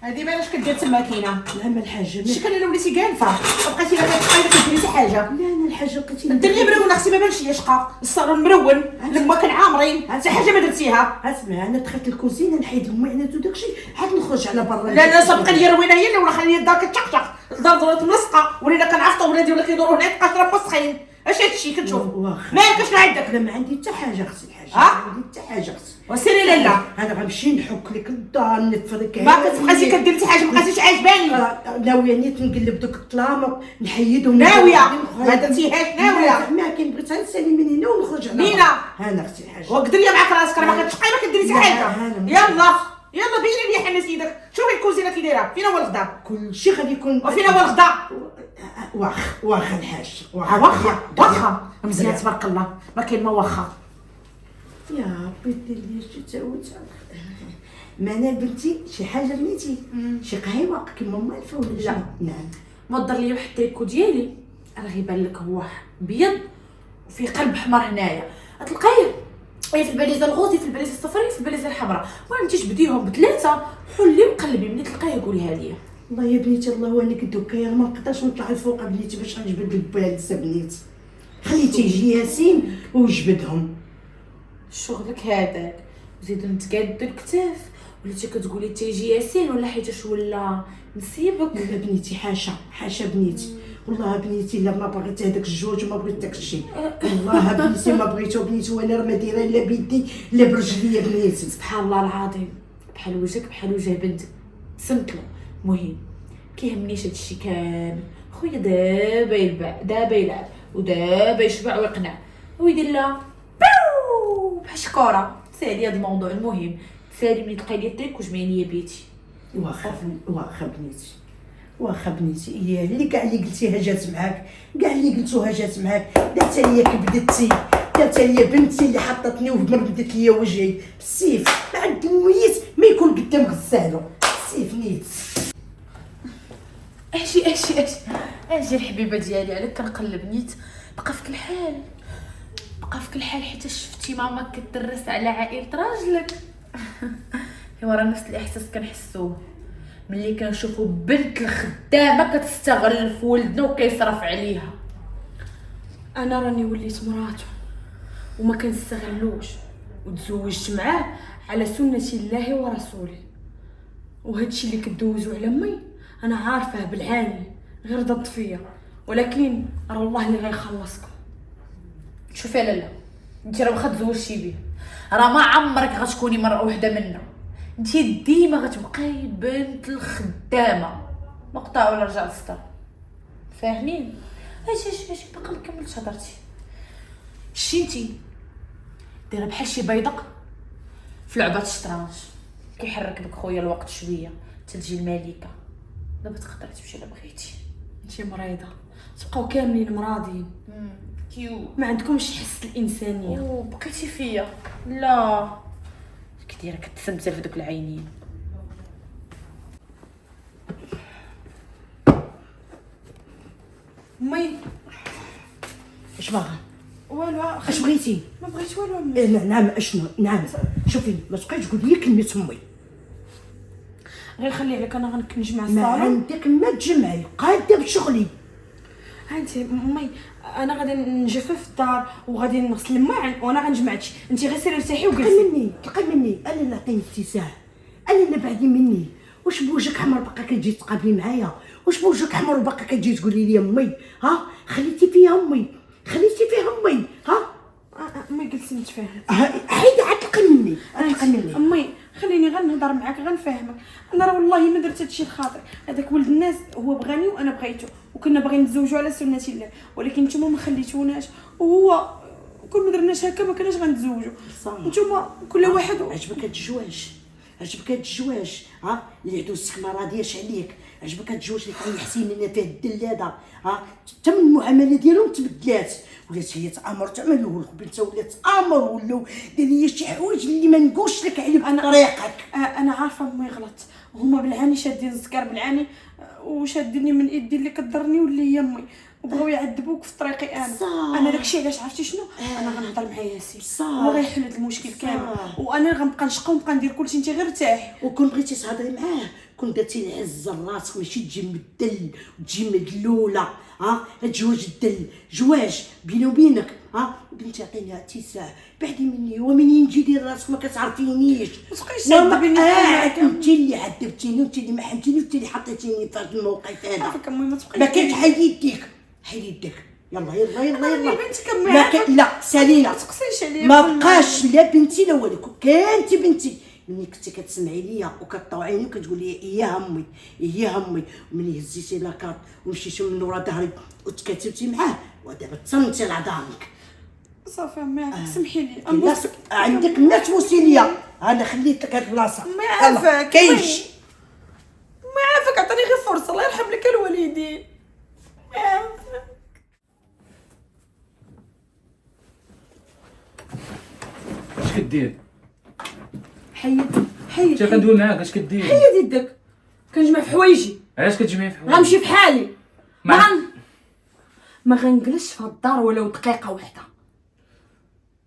هذه بالاش كدير تما كاينه. لا ما الحاجه شكون انا وليتي قالفه بقيتي لا كديري حتى حاجه. لا انا الحاجه لقيتي الدنيا مرونه خصي ما بانش ليا شقه الصالون مرون لما كان عامرين حتى حاجه ما درتيها. اسمع انا دخلت الكوزينه نحيد المعينات وداكشي عاد نخرج على برا. لا سابقه لي روينه هي اللي ولا خليني الدار كتشقشق الدار دورات ملصقه ولينا كنعرفوا ولادي ولا كيدوروا هنا كاشرب مسخين. اش هادشي كتشوف مالك شنو عندك؟ لا ما عندي حتى حاجه اختي الحاجه. ما عندي حتى حاجه اختي. وسيري لالا انا غنمشي نحك لك الدار نفرك ما كتبقايش كديري شي حاجه ما بقيتيش عاجباني. ناويه نيت نقلب دوك الطلامط نحيدهم. ناويه ما درتيهاش ناويه. ما كاين بغيت نسالي من هنا ونخرج على لينا انا اختي الحاجه. وقدريه معاك راسك راه ما كتشقي ما كديري شي حاجه. يلا بيني لي حنا سيدك شوفي الكوزينه كي دايره فينا هو الغدا كلشي غادي يكون وفينا هو الغدا. واخا الحاج واخا مزيان تبارك الله ما كاين ما واخا. يا ربي دير لي شي تعود. ما انا بنتي شي حاجه بنيتي شي قهيوه كيما مالفه ولا لا. نعم مضر لي واحد التريكو ديالي راه يبان لك هو ابيض وفي قلب حمر هنايا تلقايه في الباليزه الغوزي في الباليزه الصفراء في الباليزه الحمراء المهم تجبديهم بثلاثه حلي وقلبي ملي تلقايه قوليها ليا. والله يا بنيتي الله وانا كدوكا ما نقدرش نطلع الفوق بنيتي باش نجبد الباليزه بنيتي. خليتي يجي ياسين وجبدهم. شغلك هذاك زيد نتقاد الكتاف وليتي كتقولي تيجي ياسين ولا حيتاش ولا نسيبك. لا بنيتي حاشا بنيتي والله بنيتي لا ما بغيت هذاك الجوج وما بغيت داك الشيء. والله بنيتي ما بغيتو بنيتي وانا راه ما دايره لا بيدي لا برجليا بنيتي. سبحان الله العظيم بحال وجهك بحال وجه بنتك سمتلو. المهم كيهمنيش هادشي كامل خويا دابا يلعب ودابا يشبع ويقنع ويدير لا بحال شكوره سالي هذا الموضوع. المهم سالي ملي تلقاي لي التريك وجمعي لي بيتي. واخا بنيتي واخا بنيتي هي اللي كاع اللي قلتيها جات معاك، كاع اللي قلتوها جات معاك، دارت عليا كبدتي، دارت عليا بنتي اللي حطتني ومردت ليا وجهي بالسيف. بعد الميت ما يكون قدام غسالو السيف نيت. اجي الحبيبه ديالي عليك كنقلب نيت بقى فيك الحال، بقى فيك الحال حيت شفتي ماما كتدرس على عائله راجلك. ايوا راه نفس الاحساس كنحسوه ملي كنشوفوا بنت الخدامه كتستغل في ولدنا وكيصرف عليها. انا راني وليت مراته وما كنستغلوش، وتزوجت معاه على سنه الله ورسوله، وهادشي اللي كدوزو على امي انا عارفاه بالعاني غير ضد فيا، ولكن راه الله اللي غيخلصكم. شوفي يا لالا، انت راه واخا تزوجتي بيه راه ما عمرك غتكوني مرأة وحده منا، انت ديما غتبقاي بنت الخدامه مقطع ولا رجع السطر، فاهمين؟ اجي باقا ما كملتش هضرتي. شتي دايره بحال شي بيضق في لعبه الشطرنج، كيحرك بك خويا الوقت شويه تجي الملكه. دابا تقدري تمشي الا بغيتي. انتي مريضه، تبقاو كاملين مراضين، كيو ما عندكمش حس الانسانيه. بقيتي فيا لا كديره كتسمتر في دوك العينين. امي اش باغا؟ والو اش بغيتي؟ ما بغيت والو امي. نعم اشنو؟ نعم شوفي ما تبقايش تقولي لي كلمه امي. غير خلي عليك انا غنكنج مع ما الصالون. عندك ما تجمعي قاده بشغلي. انت امي انا غادي نجفف في الدار وغادي نغسل الماعن وانا غنجمعتش، انت غير سيري ارتاحي وجلسي. تلقى مني انا اللي عطيني اتساع، انا اللي بعدي مني. واش بوجهك حمر باقا كتجي تقابلي معايا؟ واش بوجهك حمر وباقا كتجي تقولي لي امي؟ ها خليتي فيها امي، خليتي فيها امي. ها امي جلسي نتفاهم. حيدي عاد تلقى مني، تلقى مني. امي خليني غنهضر معاك غنفهمك، انا راه والله ما درت هادشي لخاطري، هذاك ولد الناس هو بغاني وانا بغيتو وكنا باغيين نتزوجوا على سنه الله، ولكن نتوما ما خليتوناش، وهو كل ما درناش هكا ما كناش غنتزوجوا. نتوما كل واحد عجبك هاد الزواج، عجبك هاد الزواج. ها اللي عدوزتك ما راضياش عليك، عجبك هاد الزواج اللي كان حسين لنا فيه الدلاده. ها حتى من المعامله ديالهم تبدلات، ولات هي تامر تعمل له البنت ولات تامر ولاو دير لي شي حوايج اللي ما نقولش لك عليهم انا طريقك. انا عارفه امي غلط، هما بالعاني شادين الزكار بالعاني وشاديني من ايدي اللي كضرني واللي هي امي، وبغاو يعذبوك في طريقي انا داكشي علاش عرفتي شنو؟ انا غنهضر مع ياسين هو غيحل هذا المشكل كامل، وانا غنبقى نشقى ونبقى ندير كلشي، انت غير ارتاحي. وكون بغيتي تهضري معاه كون درتي العزه لراسك، ماشي تجي مدل وتجي مدلوله. ها هاد الزواج الدل زواج بيني وبينك. ها بنتي عطيني اتساع بعدي مني، ومنين نجي دير راسك ما كتعرفينيش. ما تبقايش تعذبيني. انت اللي عذبتيني وانت اللي محمتيني وانت اللي حطيتيني في هذا الموقف هذا. عافاك امي ما تبقايش. ما كانش حيد يديك، حيد يدك. يلا يلا يلا يلا. بنتك امي لا سالينا ما تقسيش عليا، ما بقاش لا بنتي لا والو، كانتي بنتي. ملي كنتي كتسمعي ليا وكطوعيني وكتقولي لي اياها امي اياها امي، وملي هزيتي لاكارت ومشيتي من ورا ظهري وتكاتبتي معاه ودابا تصنتي لعظامك. صافي امي سمحي لي. الناس عندك الناس وسيليا، انا خليت لك هاد البلاصه. ما عافاك كاينش ما عافاك، عطيني غير فرصه الله يرحم لك الوالدين. ما عافاك. اش كدير؟ حيد انت كندوي معاك اش كدير؟ حيد يدك، كنجمع في حوايجي، علاش كتجمعي في حوايجك؟ غنمشي في حالي. مع- ما غنجلسش في الدار ولو دقيقه واحده.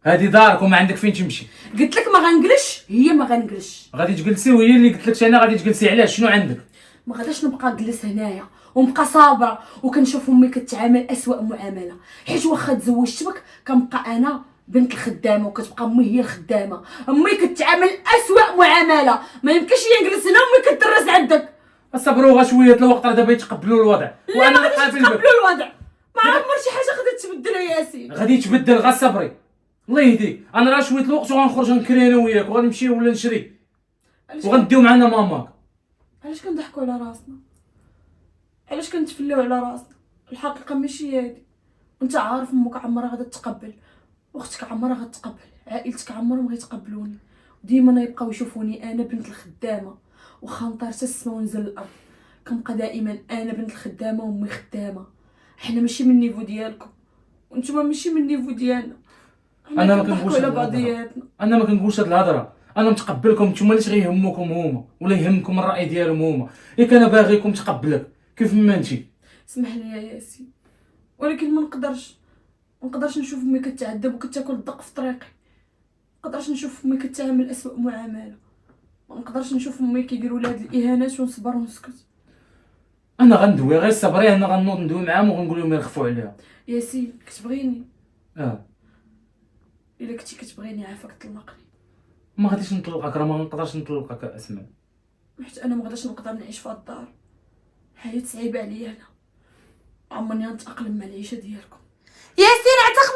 هادي دارك وما عندك فين تمشي. قلت لك ما غنجلسش، هي ما غنجلسش. غادي تجلسي وهي اللي قلت لك انا غادي تجلسي. علاش؟ شنو عندك؟ ما غاداش نبقى جلس هنايا ونبقى صابره وكنشوف امي كتعامل اسوأ معامله، حيت واخا تزوجت بك كنبقى انا بنت الخدامه وكتبقى امي هي الخدامه. امي كتعامل اسوأ معامله، ما يمكنش لي نجلس هنا امي كتدرس عندك. صبروا غا شويه الوقت، راه دابا يتقبلوا الوضع وانا غادي قابل بك. نتقبلوا الوضع، ما عمر شي حاجه غادي تبدل يا ياسين. غادي يتبدل، غا صبري الله يهديك. انا راه شويه الوقت وغنخرج نكري انا وياك وغنمشي ولا نشري وغنديو معنا ماماك. علاش كنضحكوا على راسنا؟ علاش كنتفلاو على راسنا؟ الحقيقه ماشي هادي، وانت عارف امك عمرها غادا تقبل، واختك عمرها غتقبل، عائلتك عمرهم غيتقبلوني، وديما يبقاو يشوفوني انا بنت الخدامه، واخا نطير حتى السما ونزل الارض كنبقى دائما انا بنت الخدامه وامي خدامه. حنا ماشي من النيفو ديالكم وانتم ماشي من النيفو ديالنا. انا ما كنضحكوا كنقولش على هاد الهضرة. بعضياتنا. انا ما كنقولش هاد الهضره، انا متقبلكم نتوما اللي غيهمكم هما ولا يهمكم الراي ديالهم هما. ياك انا باغيكم تقبلك كيف ما انتي. اسمح لي يا ياسين، ولكن ما نقدرش نشوف امي كتعذب وكتاكل الدق في طريقي. ما نقدرش نشوف امي كتعامل اسوء معامله. ما نقدرش نشوف امي كيديروا لها هاد الاهانات ونصبر ونسكت. انا غندوي غير صبري، انا غنوض ندوي معاهم وغنقول لهم يرخفوا عليها. ياسين كتبغيني؟ اه الا كنتي كتبغيني عافاك طلقني، ما غاديش نطلقك، راه ما نقدرش نطلقك اسماء. حيت انا ما غاديش نقدر نعيش في هاد الدار. الحياه صعيبه عليا، انا عمرني غنتاقلم مع العيشه ديالكم. ياسين عتق